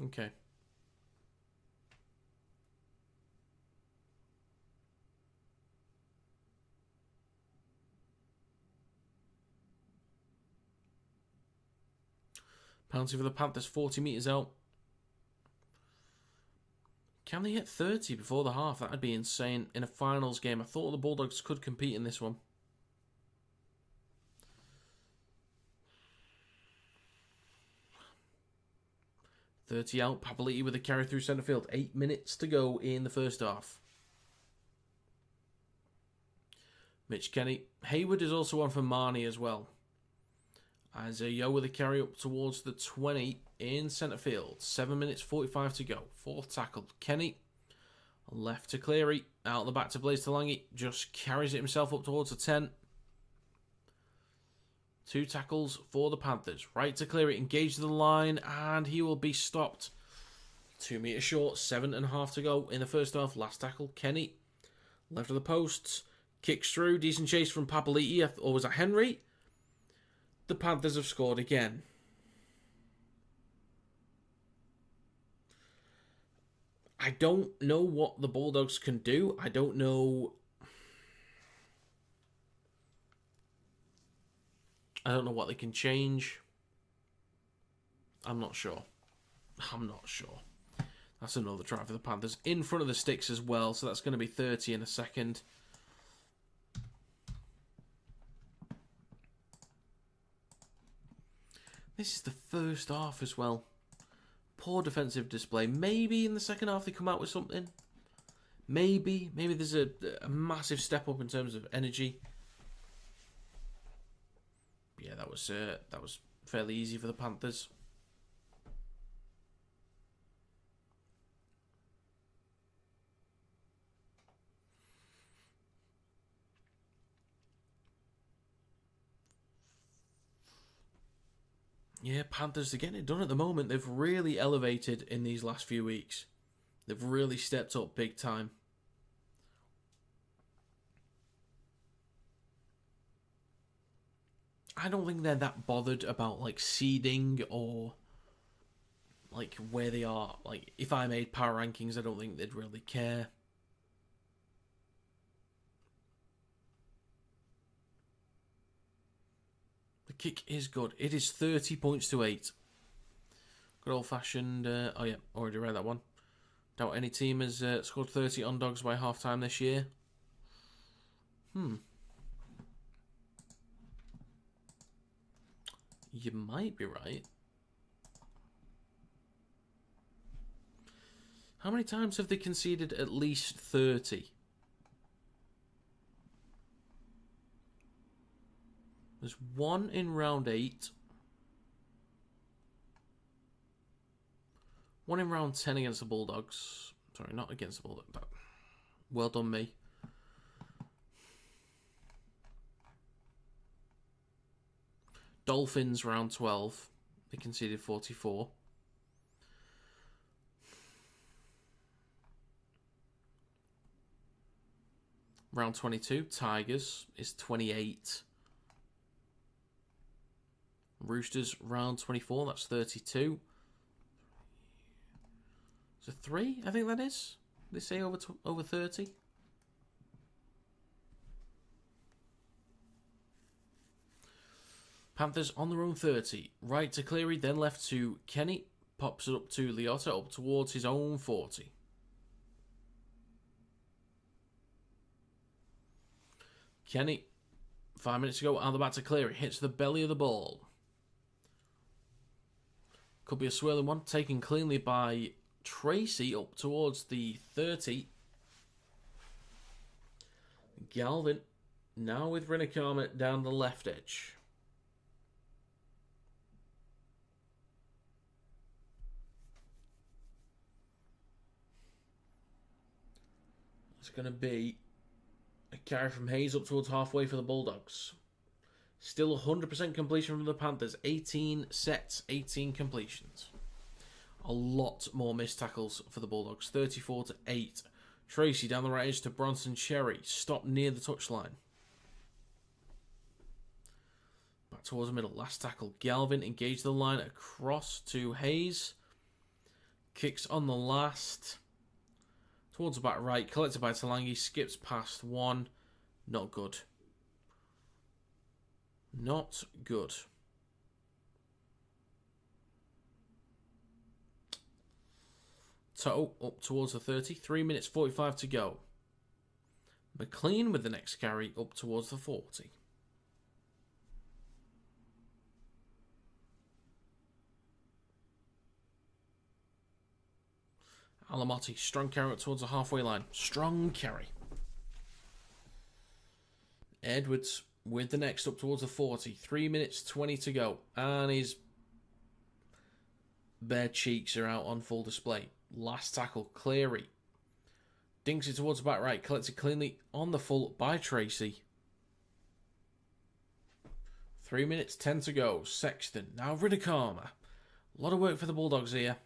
Okay. Penalty for the Panthers, 40 metres out. Can they hit 30 before the half? That would be insane in a finals game. I thought the Bulldogs could compete in this one. .30 out. Papali'i with a carry through centre field. 8 minutes to go in the first half. Mitch Kenny. Hayward is also on for Marnie as well. Isaiah Yeo with a carry up towards the 20 in centre field. 7 minutes 45 to go. Fourth tackle. Kenny. Left to Cleary. Out the back to Blaze Talangi. Just carries it himself up towards the 10. 2 tackles for the Panthers. Right to Cleary. Engaged the line. And he will be stopped. 2 metres short. 7.5 to go in the first half. Last tackle. Kenny. Left of the posts. Kicks through. Decent chase from Papali'i. Or was that Henry? The Panthers have scored again. I don't know what the Bulldogs can do. I don't know what they can change. I'm not sure. That's another try for the Panthers. In front of the sticks as well, so that's going to be 30 in a second. This is the first half as well. Poor defensive display. Maybe in the second half they come out with something. Maybe there's a massive step up in terms of energy. Yeah, that was fairly easy for the Panthers. Yeah, Panthers are getting it done at the moment. They've really elevated in these last few weeks. They've really stepped up big time. I don't think they're that bothered about like seeding or like where they are. Like if I made power rankings, I don't think they'd really care. The kick is good. It is 30 points to 8. Good old-fashioned... oh, yeah. Already read that one. Doubt any team has scored 30 on Dogs by half-time this year. You might be right. How many times have they conceded at least 30? There's 1 in round 8. 1 in round 10 against the Bulldogs. Sorry, not against the Bulldogs. Well done, me. Dolphins round 12. They conceded 44. Round 22, Tigers is 28. Roosters round 24, that's 32. So 3, I think that is. They say over 30. Panthers on their own 30. Right to Cleary, then left to Kenny. Pops it up to Liotta, up towards his own 40. Kenny, 5 minutes to go, out the back to Cleary. Hits the belly of the ball. Could be a swirling one. Taken cleanly by Tracy up towards the 30. Galvin now with Rinakama down the left edge. It's going to be a carry from Hayes up towards halfway for the Bulldogs. Still 100% completion from the Panthers. 18 sets, 18 completions. A lot more missed tackles for the Bulldogs. 34 to 8. Tracy down the right edge to Bronson Cherry. Stopped near the touchline. Back towards the middle. Last tackle. Galvin engaged the line across to Hayes. Kicks on the last. Towards the back right. Collected by Talangi. Skips past one. Not good. Not good. Total up towards the 30. 3 minutes 45 to go. McLean with the next carry up towards the 40. Alamotti, strong carry up towards the halfway line. Strong carry. Edwards with the next up towards the 40. 3 minutes 20 to go. And his bare cheeks are out on full display. Last tackle, Cleary. Dinks it towards the back right. Collected cleanly on the full by Tracy. 3 minutes 10 to go. Sexton. Now Ridicama. A lot of work for the Bulldogs here.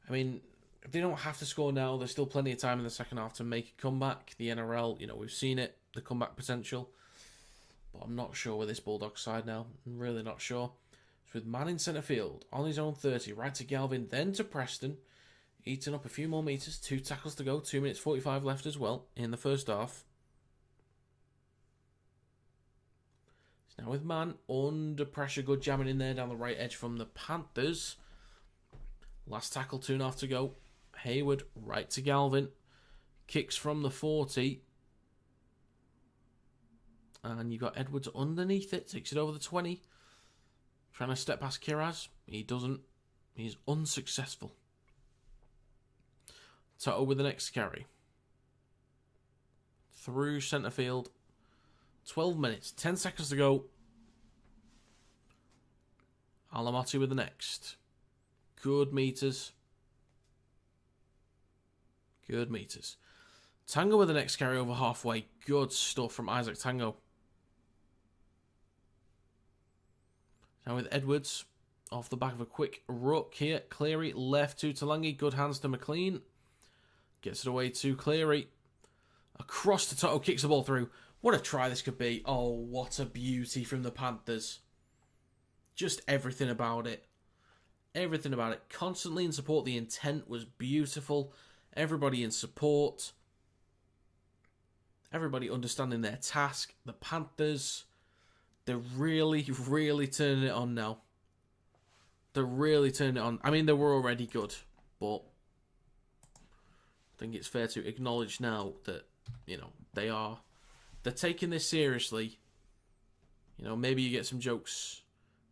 I mean, they don't have to score now. There's still plenty of time in the second half to make a comeback. The NRL, we've seen it. The comeback potential. But I'm not sure with this Bulldogs side now. I'm really not sure. It's with man in centre field. On his own 30. Right to Galvin. Then to Preston. Eating up a few more metres. 2 tackles to go. 2 minutes 45 left as well in the first half. It's now with man under pressure. Good jamming in there down the right edge from the Panthers. Last tackle, 2.5 to go. Hayward right to Galvin. Kicks from the 40. And you've got Edwards underneath it. Takes it over the 20. Trying to step past Kiraz. He doesn't. He's unsuccessful. Toto with the next carry. Through centre field. 12 minutes. 10 seconds to go. Alamotti with the next. Good meters. Good meters. Tango with the next carry over halfway. Good stuff from Isaac Tango. Now with Edwards. Off the back of a quick ruck here. Cleary left to Talangi. Good hands to McLean. Gets it away to Cleary. Across to Toto. Kicks the ball through. What a try this could be. Oh, what a beauty from the Panthers. Just everything about it. Everything about it. Constantly in support. The intent was beautiful. Everybody in support. Everybody understanding their task. The Panthers, they're really, really turning it on now. They're really turning it on. I mean, they were already good, but I think it's fair to acknowledge now that, they're taking this seriously. Maybe you get some jokes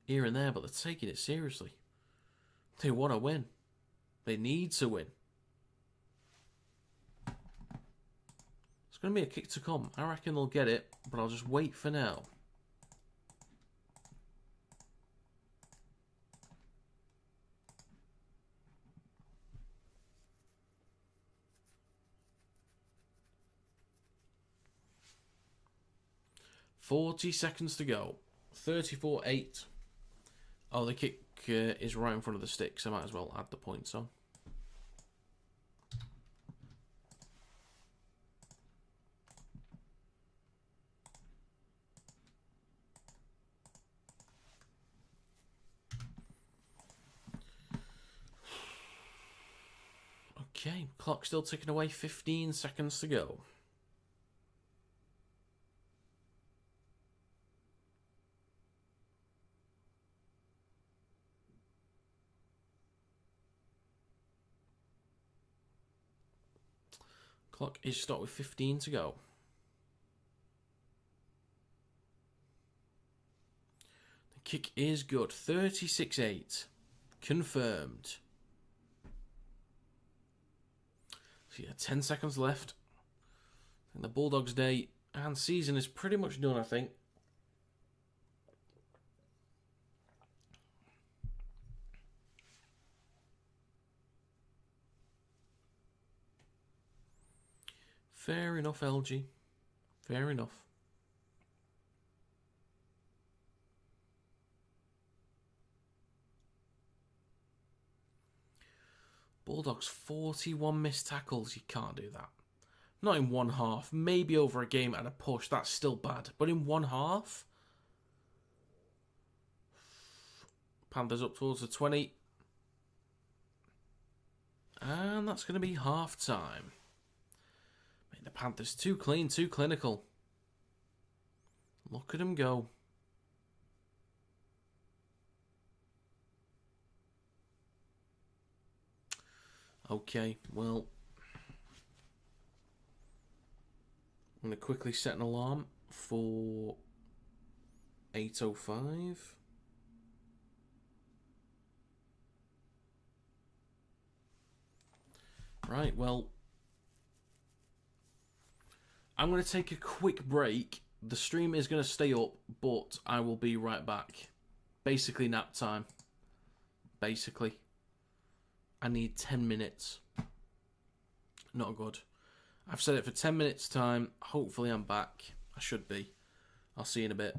here and there, but they're taking it seriously. They want to win. They need to win. It's going to be a kick to come. I reckon they'll get it, but I'll just wait for now. $40 seconds to go. 34-8. Oh, the kick is right in front of the sticks. I might as well add the points on. Okay, clock still ticking away. 15 seconds to go. Clock is stopped with 15 to go. The kick is good. 36-8. Confirmed. So yeah, 10 seconds left. And the Bulldogs' day and season is pretty much done, I think. Fair enough, LG. Fair enough. Bulldogs 41 missed tackles. You can't do that. Not in one half. Maybe over a game at a push. That's still bad. But in one half? Panthers up towards the 20. And that's going to be half time. The Panthers too clean, too clinical. Look at them go. Okay, well, I'm going to quickly set an alarm for 8:05. Right, well, I'm going to take a quick break The stream is going to stay up, but I will be right back. Basically nap time. Basically. I need 10 minutes. Not good. I've set it for 10 minutes time. Hopefully I'm back. I should be. I'll see you in a bit.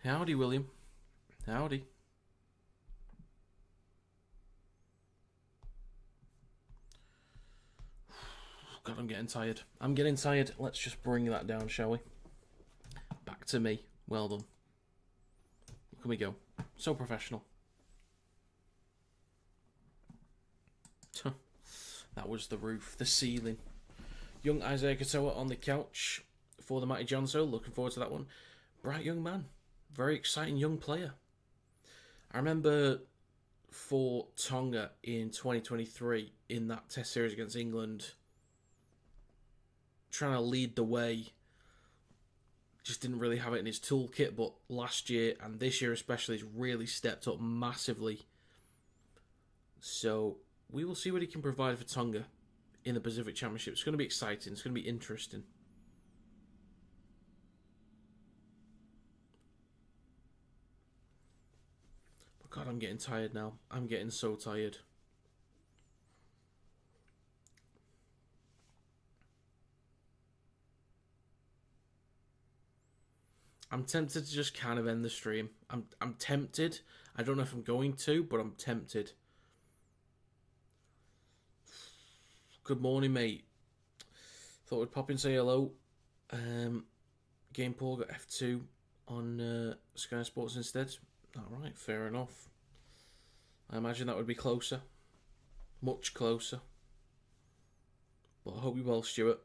Howdy, William. Howdy. God, I'm getting tired. I'm getting tired. Let's just bring that down, shall we? Back to me. Well done. Look at me go. So professional. That was the roof, the ceiling. Young Isaiah Katoa on the couch for the Mighty Jonzo. Looking forward to that one. Bright young man. Very exciting young player. I remember for Tonga in 2023 in that test series against England, trying to lead the way. Just didn't really have it in his toolkit, but last year and this year especially, he's really stepped up massively. So we will see what he can provide for Tonga in the Pacific Championship. It's going to be exciting. It's going to be interesting. But God, I'm getting tired now. I'm getting so tired. I'm tempted to just kind of end the stream. I'm tempted. I don't know if I'm going to, but I'm tempted. Good morning, mate. Thought we'd pop in and say hello. Game Paul got F2 on Sky Sports instead. Alright, fair enough. I imagine that would be closer. Much closer. But I hope you're well, Stuart.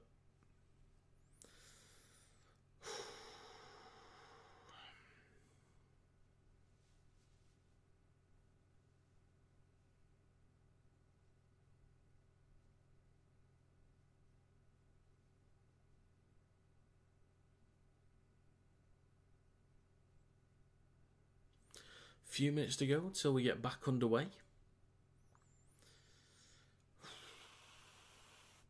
Few minutes to go until we get back underway.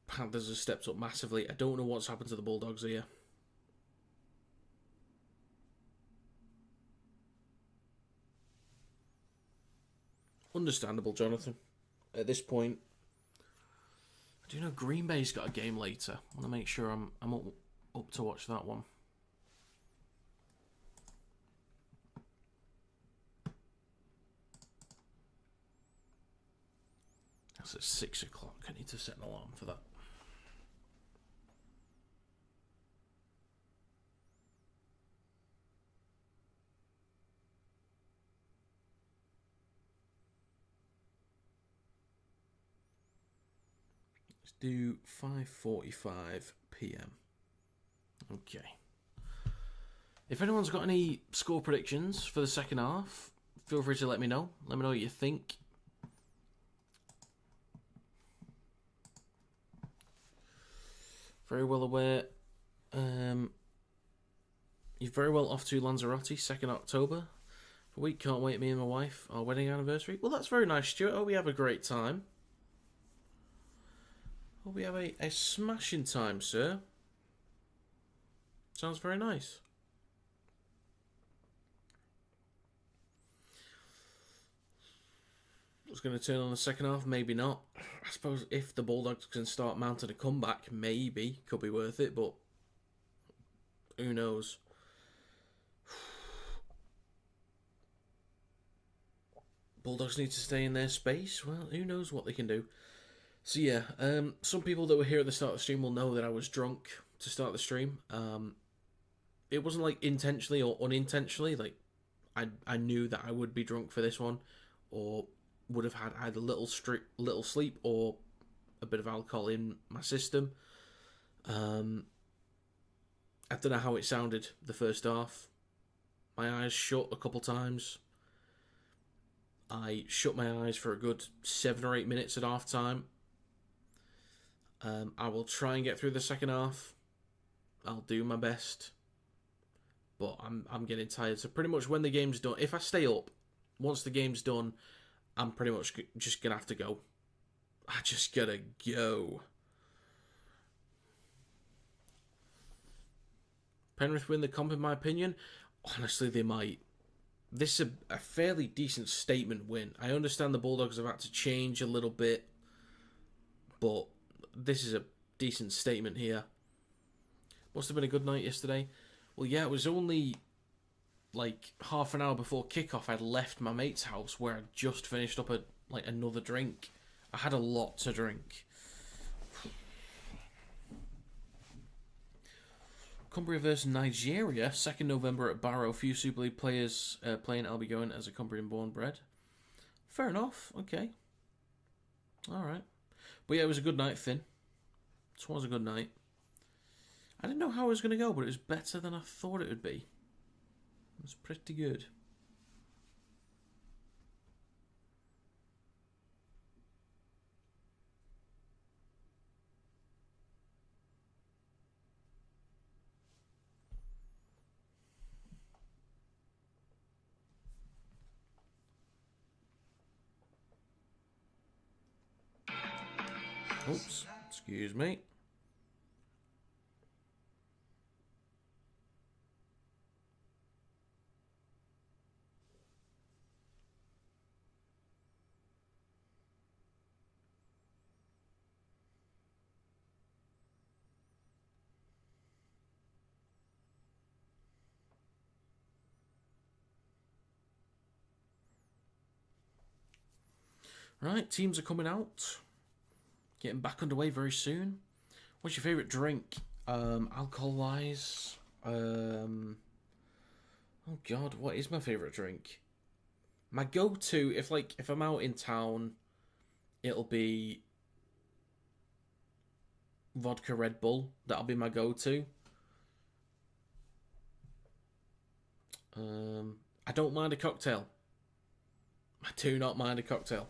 Panthers have stepped up massively. I don't know what's happened to the Bulldogs here. Understandable, Jonathan. At this point, I do know Green Bay's got a game later. I want to make sure I'm up to watch that one. That's at 6 o'clock. I need to set an alarm for that. Let's do 5:45 p.m. Okay. If anyone's got any score predictions for the second half, feel free to let me know. Let me know what you think. Very well aware. You're very well off to Lanzarote, 2nd October. For a week, can't wait, me and my wife, our wedding anniversary. Well, that's very nice, Stuart. Hope we have a great time. Hope we have a smashing time, sir. Sounds very nice. What's going to turn on the second half? Maybe not. I suppose if the Bulldogs can start mounting a comeback, maybe. Could be worth it, but who knows? Bulldogs need to stay in their space. Well, who knows what they can do. So yeah, some people that were here at the start of the stream will know that I was drunk to start the stream. It wasn't like intentionally or unintentionally. Like I knew that I would be drunk for this one, or would have had either little sleep or a bit of alcohol in my system. I don't know how it sounded the first half. My eyes shut a couple times. I shut my eyes for a good 7 or 8 minutes at half time. I will try and get through the second half. I'll do my best. But I'm getting tired. So pretty much when the game's done, if I stay up, once the game's done, I'm pretty much just going to have to go. I just got to go. Penrith win the comp, in my opinion. Honestly, they might. This is a fairly decent statement win. I understand the Bulldogs have had to change a little bit, but this is a decent statement here. Must have been a good night yesterday. Well, yeah, it was only like half an hour before kickoff, I'd left my mate's house where I'd just finished up another drink. I had a lot to drink. Cumbria versus Nigeria, 2nd November at Barrow. Few Super League players playing. I'll be going as a Cumbrian born bred. Fair enough. Okay. All right. But yeah, it was a good night, Finn. This was a good night. I didn't know how it was going to go, but it was better than I thought it would be. It was pretty good. Oops, excuse me. Right, teams are coming out. Getting back underway very soon. What's your favourite drink? Alcohol-wise? Oh God, what is my favourite drink? My go-to, if I'm out in town, it'll be vodka Red Bull. That'll be my go-to. I don't mind a cocktail. I do not mind a cocktail.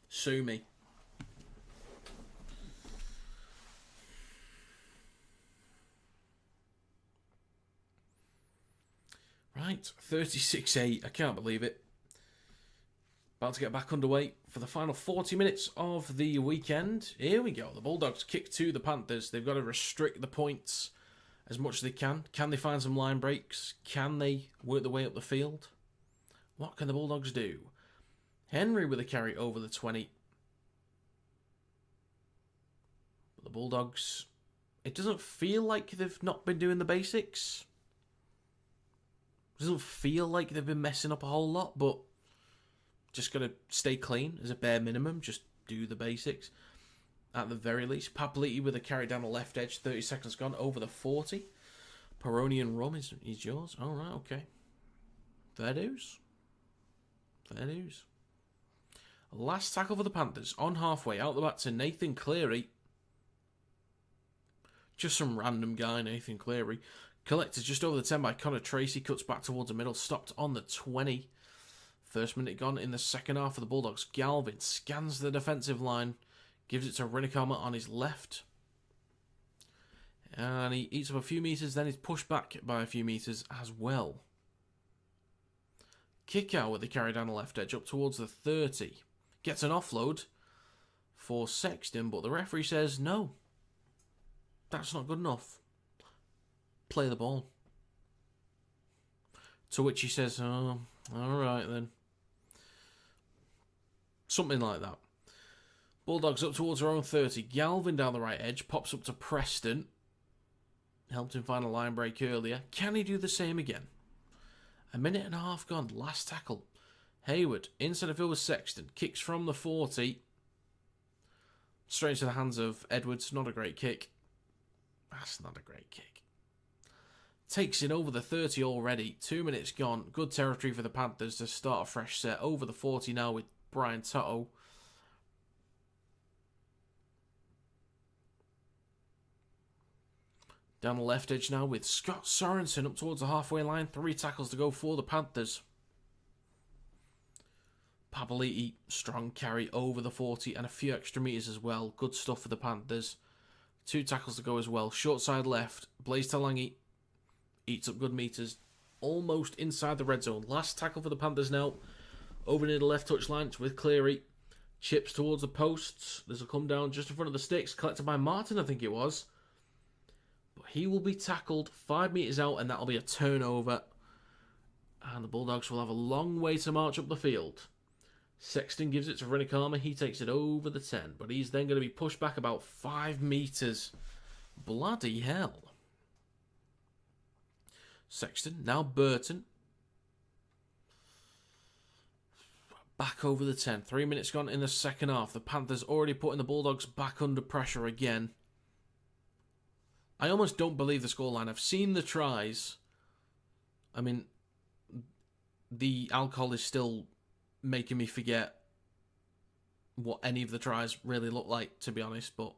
Sue me. Right, 36-8. I can't believe it. About to get back underway for the final 40 minutes of the weekend. Here we go. The Bulldogs kick to the Panthers. They've got to restrict the points as much as they can. Can they find some line breaks? Can they work their way up the field? What can the Bulldogs do? Henry with a carry over the 20. But the Bulldogs, it doesn't feel like they've not been doing the basics. It doesn't feel like they've been messing up a whole lot, but just got to stay clean as a bare minimum. Just do the basics at the very least. Papali'i with a carry down the left edge. 30 seconds gone over the 40. Peroni and rum is yours. All right, okay. Fair dues. Fair dues. Last tackle for the Panthers. On halfway, out the back to Nathan Cleary. Just some random guy, Nathan Cleary. Collected just over the 10 by Connor Tracy. Cuts back towards the middle. Stopped on the 20. First minute gone in the second half for the Bulldogs. Galvin scans the defensive line. Gives it to Rinikama on his left. And he eats up a few metres. Then he's pushed back by a few metres as well. Kick out with the carry down the left edge up towards the 30. Gets an offload for Sexton, but the referee says no. That's not good enough. Play the ball. To which he says, oh, alright then. Something like that. Bulldogs up towards their own 30. Galvin down the right edge. Pops up to Preston. Helped him find a line break earlier. Can he do the same again? A minute and a half gone. Last tackle. Hayward. Inside the field with Sexton. Kicks from the 40. Straight into the hands of Edwards. Not a great kick. That's not a great kick. Takes it over the 30 already. 2 minutes gone. Good territory for the Panthers to start a fresh set. Over the 40 now with Brian Toto. Down the left edge now with Scott Sorensen up towards the halfway line. 3 tackles to go for the Panthers. Papali'i, strong carry over the 40 and a few extra metres as well. Good stuff for the Panthers. 2 tackles to go as well. Short side left. Blaze Talangi eats up good metres. Almost inside the red zone. Last tackle for the Panthers now. Over near the left touch line with Cleary. Chips towards the posts. This will come down just in front of the sticks. Collected by Martin, I think it was. But he will be tackled 5 metres out and that'll be a turnover. And the Bulldogs will have a long way to march up the field. Sexton gives it to Rinikama. He takes it over the 10. But he's then going to be pushed back about 5 metres. Bloody hell. Sexton. Now Burton. Back over the 10. 3 minutes gone in the second half. The Panthers already putting the Bulldogs back under pressure again. I almost don't believe the scoreline. I've seen the tries. I mean, the alcohol is still making me forget what any of the tries really look like, to be honest, but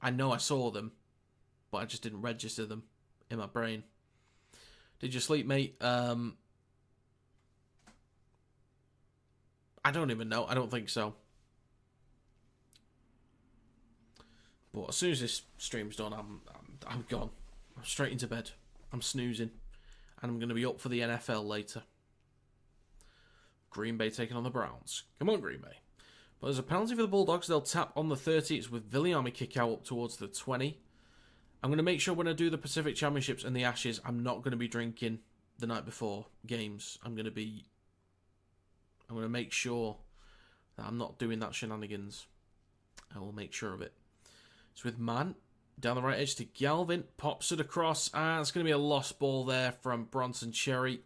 I know I saw them, but I just didn't register them in my brain. Did you sleep, mate? I don't even know. I don't think so. But as soon as this stream's done, I'm gone. I'm straight into bed. I'm snoozing. And I'm going to be up for the NFL later. Green Bay taking on the Browns. Come on, Green Bay. But there's a penalty for the Bulldogs. They'll tap on the 30. It's with Viliami kick out up towards the 20. I'm going to make sure when I do the Pacific Championships and the Ashes, I'm not going to be drinking the night before games. I'm going to make sure that I'm not doing that shenanigans. I will make sure of it. It's with Mann. Down the right edge to Galvin. Pops it across. And it's going to be a lost ball there from Bronson Cherry.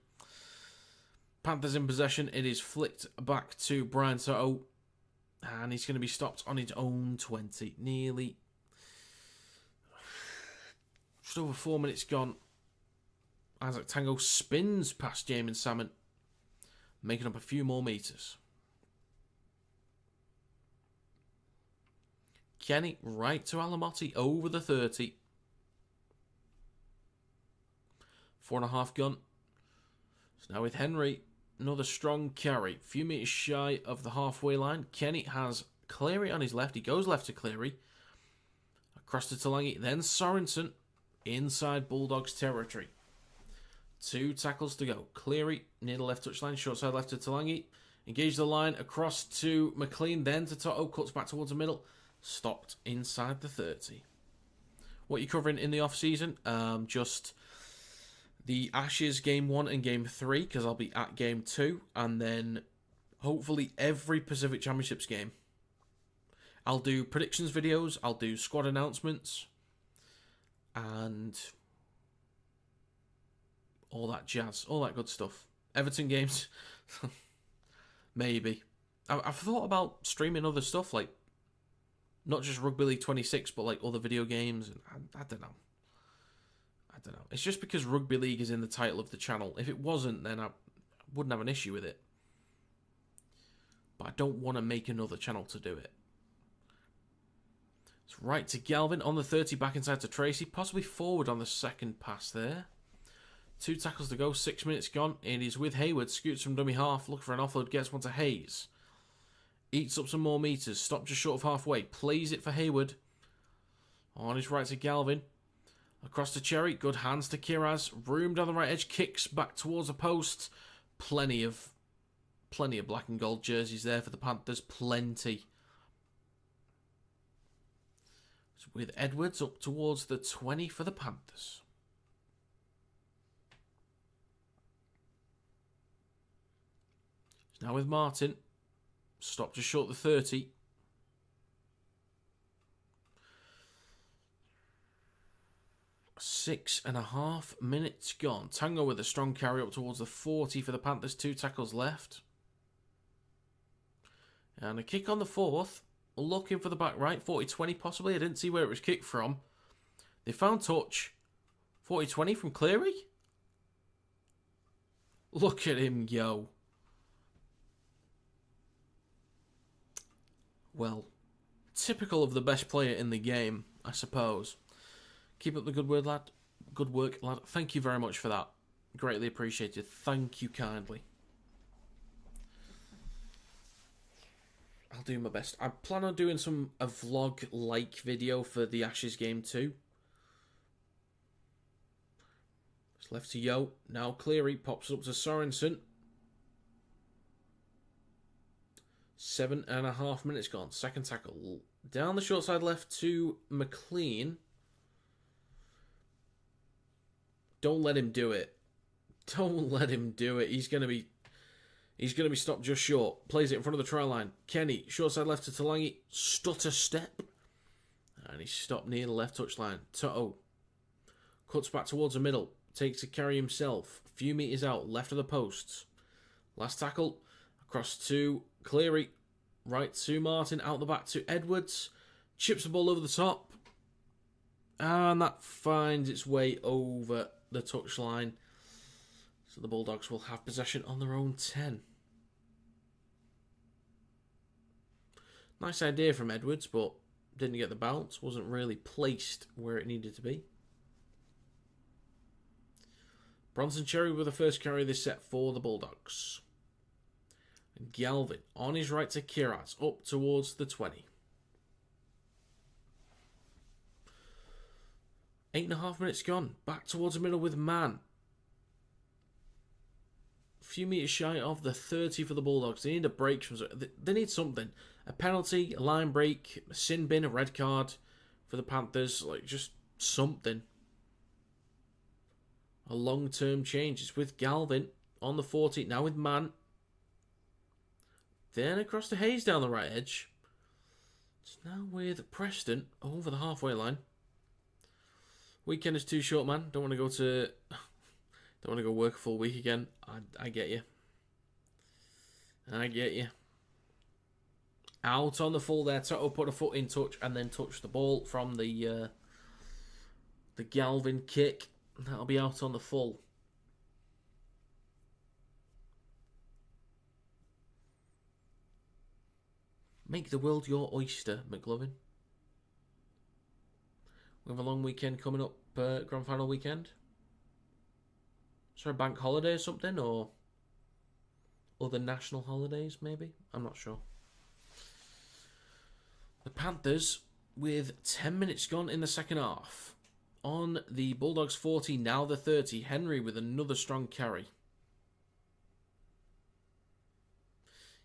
Panthers in possession. It is flicked back to Brian Toto. And he's going to be stopped on his own 20. Nearly. Just over 4 minutes gone. Isaac Tango spins past Jamin Salmon. Making up a few more metres. Kenny right to Alamotti over the 30. 4.5 gone. So now with Henry, another strong carry. A few metres shy of the halfway line. Kenny has Cleary on his left. He goes left to Cleary. Across to Talangi. Then Sorensen inside Bulldogs territory. 2 tackles to go. Cleary near the left touchline. Short side left to Talangi. Engage the line across to McLean. Then to Toto. Cuts back towards the middle. Stopped inside the 30. What are you covering in the off-season? Just the Ashes Game 1 and Game 3, because I'll be at Game 2. And then, hopefully, every Pacific Championships game. I'll do predictions videos. I'll do squad announcements. And all that jazz. All that good stuff. Everton games. Maybe. I've thought about streaming other stuff, like not just Rugby League 26, but like other video games. And I don't know. It's just because Rugby League is in the title of the channel. If it wasn't, then I wouldn't have an issue with it. But I don't want to make another channel to do it. It's right to Galvin on the 30, back inside to Tracy. Possibly forward on the second pass there. 2 tackles to go, 6 minutes gone. It is with Hayward. Scoots from dummy half. Looking for an offload. Gets one to Hayes. Eats up some more metres. Stopped just short of halfway. Plays it for Hayward. On his right to Galvin. Across to Cherry. Good hands to Kiraz. Room down the right edge. Kicks back towards the post. Plenty of black and gold jerseys there for the Panthers. Plenty. So with Edwards up towards the 20 for the Panthers. Now with Martin. Stopped just short of the 30. Six and a half minutes gone. Tango with a strong carry up towards the 40 for the Panthers. 2 tackles left. And a kick on the 4th. Looking for the back right. 40-20 possibly. I didn't see where it was kicked from. They found touch. 40-20 from Cleary. Look at him go. Well, typical of the best player in the game, I suppose. Keep up the good word, lad. Good work, lad. Thank you very much for that. Greatly appreciated. Thank you kindly. I'll do my best. I plan on doing a vlog-like video for the Ashes Game 2. It's left to Yo. Now Cleary pops up to Sorensen. 7.5 minutes gone. Second tackle. Down the short side left to McLean. Don't let him do it. Don't let him do it. He's gonna be stopped just short. Plays it in front of the try line. Kenny, short side left to Talangi. Stutter step. And he's stopped near the left touchline. Toto Cuts back towards the middle. Takes a carry himself. A few metres out. Left of the posts. Last tackle. Across to Cleary. Right to Martin. Out the back to Edwards. Chips the ball over the top. And that finds its way over the touchline. So the Bulldogs will have possession on their own 10. Nice idea from Edwards, but didn't get the bounce. Wasn't really placed where it needed to be. Bronson Cherry with the first carry of this set for the Bulldogs. Galvin on his right to Kiraz, up towards the 20. 8.5 minutes gone. Back towards the middle with Mann. A few metres shy of the 30 for the Bulldogs. They need a break. They need something. A penalty, a line break, a sin bin, a red card for the Panthers. Like, just something. A long-term change. It's with Galvin on the 40. Now with Mann. Then across to Hayes down the right edge. It's now with Preston over the halfway line. Weekend is too short, man. Don't want to go work a full week again. I get you. I get you. Out on the full there. Toto put a foot in touch and then touch the ball from the Galvin kick. That'll be out on the full. Make the world your oyster, McLovin. We have a long weekend coming up, grand final weekend. Is there a bank holiday or something, or other national holidays, maybe? I'm not sure. The Panthers, with 10 minutes gone in the second half. On the Bulldogs 40, now the 30. Henry with another strong carry.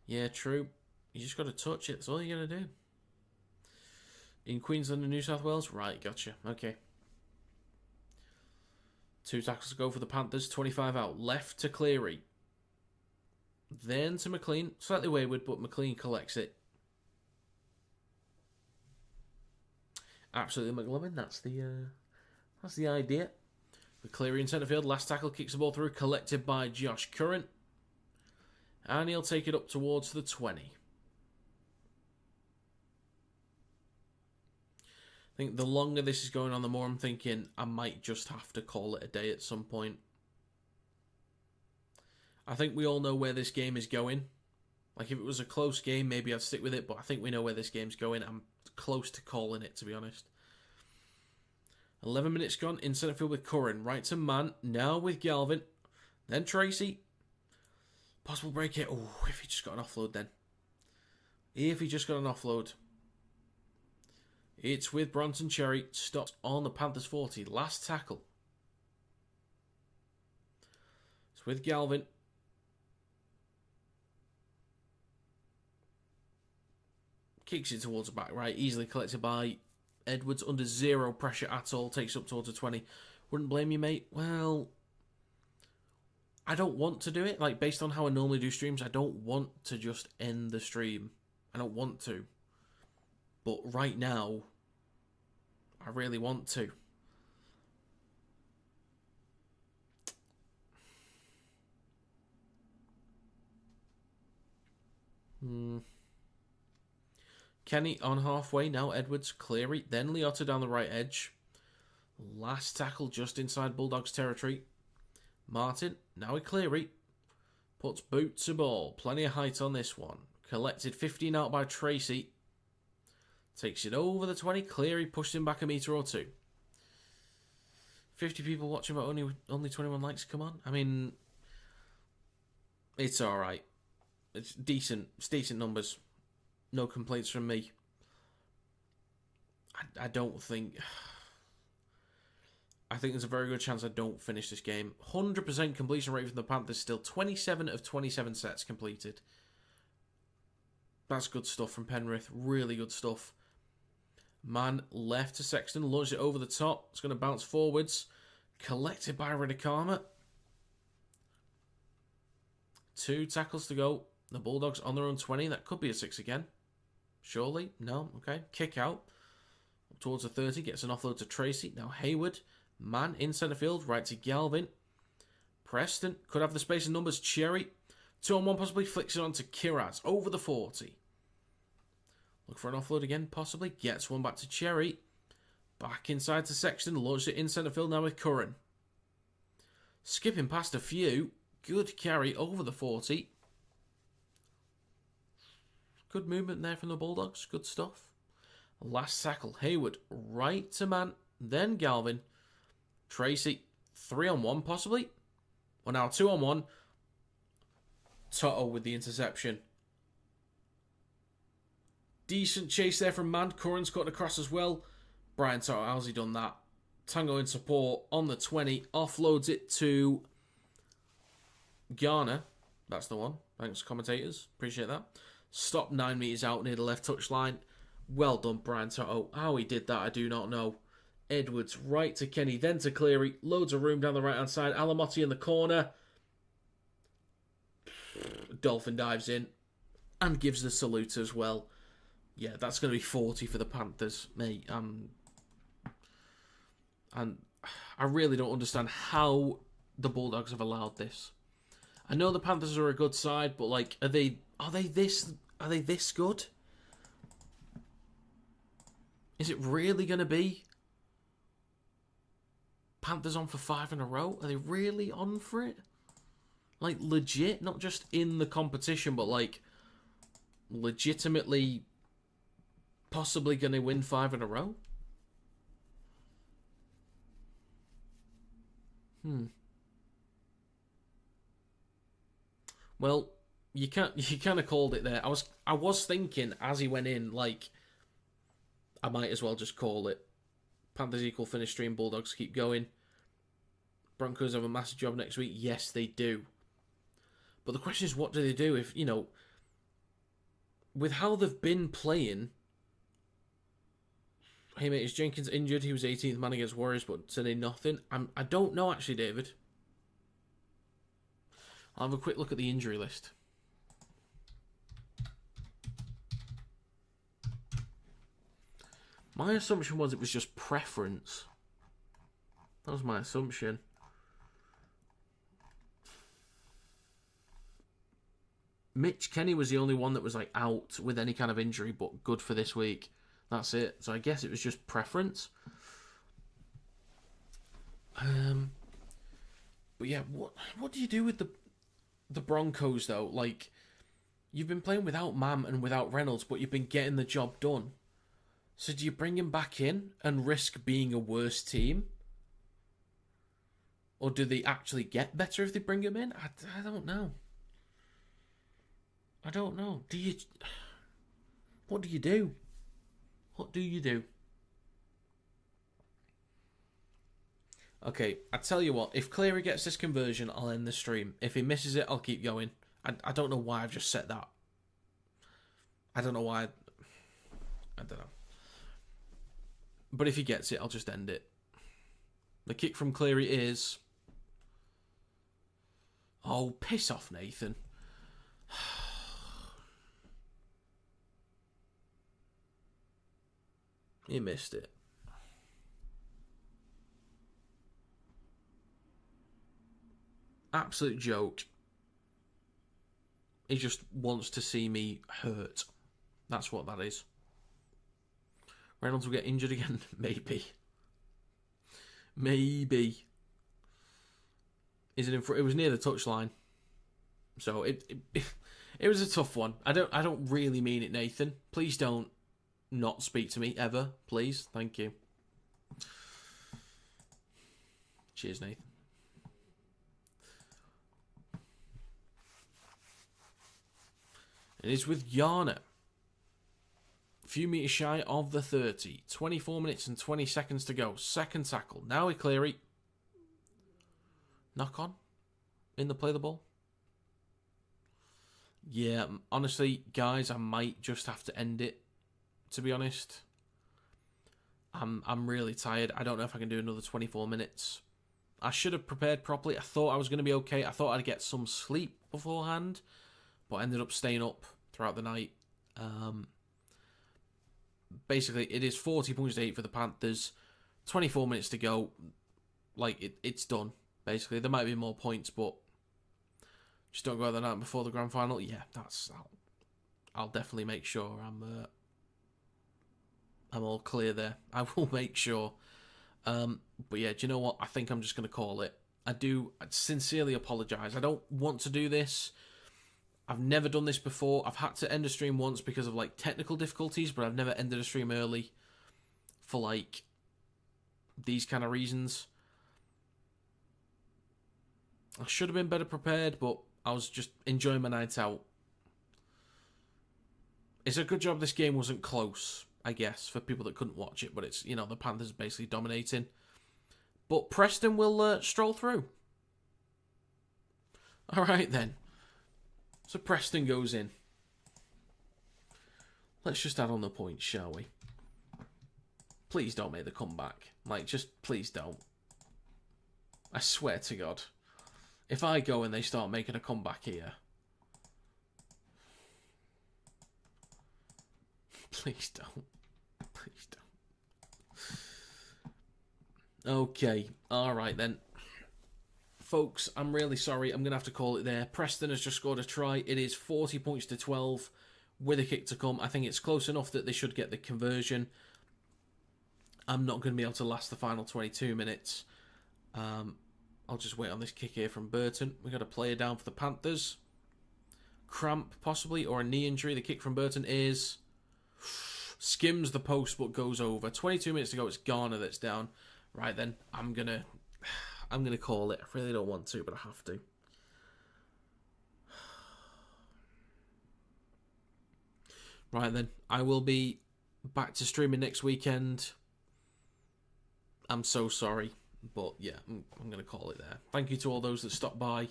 Yeah, true. You just got to touch it. That's all you got to do. In Queensland and New South Wales? Right, gotcha. Okay. 2 tackles to go for the Panthers. 25 out. Left to Cleary. Then to McLean. Slightly wayward, but McLean collects it. Absolutely, McLovin. That's the idea. With Cleary in centre field. Last tackle kicks the ball through. Collected by Josh Curran. And he'll take it up towards the 20. I think the longer this is going on, the more I'm thinking I might just have to call it a day at some point. I think we all know where this game is going. Like, if it was a close game, maybe I'd stick with it, but I think we know where this game's going. I'm close to calling it, to be honest. 11 minutes gone in centre field with Curran. Right to Mann. Now with Galvin. Then Tracy. Possible break here. Oh, if he just got an offload then. If he just got an offload. It's with Bronson Cherry. Stops on the Panthers 40. Last tackle. It's with Galvin. Kicks it towards the back right. Easily collected by Edwards. Under zero pressure at all. Takes up towards the 20. Wouldn't blame you, mate. Well, I don't want to do it. Like, based on how I normally do streams, I don't want to just end the stream. I don't want to. But right now, I really want to. Kenny on halfway. Now Edwards, Cleary. Then Liotta down the right edge. Last tackle just inside Bulldogs territory. Martin, now with Cleary. Puts boot to ball. Plenty of height on this one. Collected 15 out by Tracy. Takes it over the 20. Cleary pushed him back a metre or two. 50 people watching, but only 21 likes. Come on. I mean, it's alright. It's decent. It's decent numbers. No complaints from me. I don't think... I think there's a very good chance I don't finish this game. 100% completion rate from the Panthers still. 27 of 27 sets completed. That's good stuff from Penrith. Really good stuff. Man left to Sexton. Launches it over the top. It's going to bounce forwards. Collected by Redekama. 2 tackles to go. The Bulldogs on their own 20. That could be a 6 again. Surely? No? Okay. Kick out. Towards the 30. Gets an offload to Tracy. Now Hayward. Man in centre field, right to Galvin. Preston could have the space and numbers. Cherry. 2-on-1 possibly. Flicks it on to Kiraz. Over the 40. Look for an offload again, possibly. Gets one back to Cherry. Back inside to Sexton. Launches it in centre field now with Curran. Skipping past a few. Good carry over the 40. Good movement there from the Bulldogs. Good stuff. Last tackle. Hayward. Right to man. Then Galvin. Tracy. 3-on-1 possibly. Well, now 2-on-1. Toto with the interception. Decent chase there from Man. Curran's cutting across as well. Brian Toto, how's he done that? Tango in support on the 20. Offloads it to Garner. That's the one. Thanks, commentators. Appreciate that. Stopped 9 metres out near the left touch line. Well done, Brian Toto. How he did that, I do not know. Edwards right to Kenny, then to Cleary. Loads of room down the right-hand side. Alamotti in the corner. Dolphin dives in and gives the salute as well. Yeah, that's going to be 40 for the Panthers, mate. And I really don't understand how the Bulldogs have allowed this. I know the Panthers are a good side, but like, are they this good? Is it really going to be Panthers on for 5 in a row? Are they really on for it? Like, legit? Not just in the competition, but like, legitimately possibly going to win 5 in a row? Well, you kind of called it there. I was thinking as he went in, like, I might as well just call it. Panthers equal finish stream, Bulldogs keep going. Broncos have a massive job next week. Yes, they do. But the question is, what do they do if, you know, with how they've been playing? Hey mate, is Jenkins injured? He was 18th man against Warriors, but today nothing. I don't know actually, David. I'll have a quick look at the injury list. My assumption was it was just preference. That was my assumption. Mitch Kenny was the only one that was like out with any kind of injury, but good for this week. That's it. So I guess it was just preference. But yeah, what do you do with the Broncos though? Like, you've been playing without Mam and without Reynolds, but you've been getting the job done. So do you bring him back in and risk being a worse team? Or do they actually get better if they bring him in? I don't know. I don't know. What do you do? What do you do? Okay, I tell you what. If Cleary gets this conversion, I'll end the stream. If he misses it, I'll keep going. I don't know why I've just said that. I don't know why. I don't know. But if he gets it, I'll just end it. The kick from Cleary is... Oh, piss off, Nathan. He missed it. Absolute joke. He just wants to see me hurt. That's what that is. Reynolds will get injured again? Maybe. Maybe. Is it in front? It was near the touchline. So it was a tough one. I don't really mean it, Nathan. Please don't not speak to me ever, please. Thank you. Cheers, Nathan. It is with Yarner. A few metres shy of the 30. 24 minutes and 20 seconds to go. Second tackle. Now with Cleary. Knock on. In the play the ball. Yeah, honestly, guys, I might just have to end it. To be honest, I'm really tired. I don't know if I can do another 24 minutes. I should have prepared properly. I thought I was going to be okay. I thought I'd get some sleep beforehand, but I ended up staying up throughout the night. Basically, it is 40 points to 8 for the Panthers. 24 minutes to go. like, it's done, basically. There might be more points, but just don't go out the night before the grand final. Yeah, I'll definitely make sure I'm all clear there. I will make sure. But yeah, do you know what? I think I'm just going to call it. I sincerely apologise. I don't want to do this. I've never done this before. I've had to end a stream once because of like technical difficulties, but I've never ended a stream early for like these kind of reasons. I should have been better prepared, but I was just enjoying my night out. It's a good job this game wasn't close, I guess, for people that couldn't watch it, but it's, you know, the Panthers basically dominating. But Preston will stroll through. All right, then. So Preston goes in. Let's just add on the points, shall we? Please don't make the comeback. Like, just please don't. I swear to God. If I go and they start making a comeback here... Please don't. Please don't. Okay. Alright then. Folks, I'm really sorry. I'm going to have to call it there. Preston has just scored a try. It is 40 points to 12 with a kick to come. I think it's close enough that they should get the conversion. I'm not going to be able to last the final 22 minutes. I'll just wait on this kick here from Burton. We've got a player down for the Panthers. Cramp, possibly, or a knee injury. The kick from Burton is... skims the post, but goes over. 22 minutes to go. It's Garner that's down. Right, then. I'm going to call it. I really don't want to, but I have to. Right, then. I will be back to streaming next weekend. I'm so sorry. But yeah, I'm going to call it there. Thank you to all those that stopped by.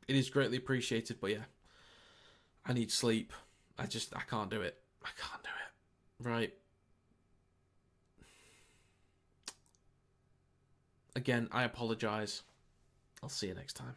It is greatly appreciated, but yeah. I need sleep. I can't do it. I can't do it. Right. Again, I apologise. I'll see you next time.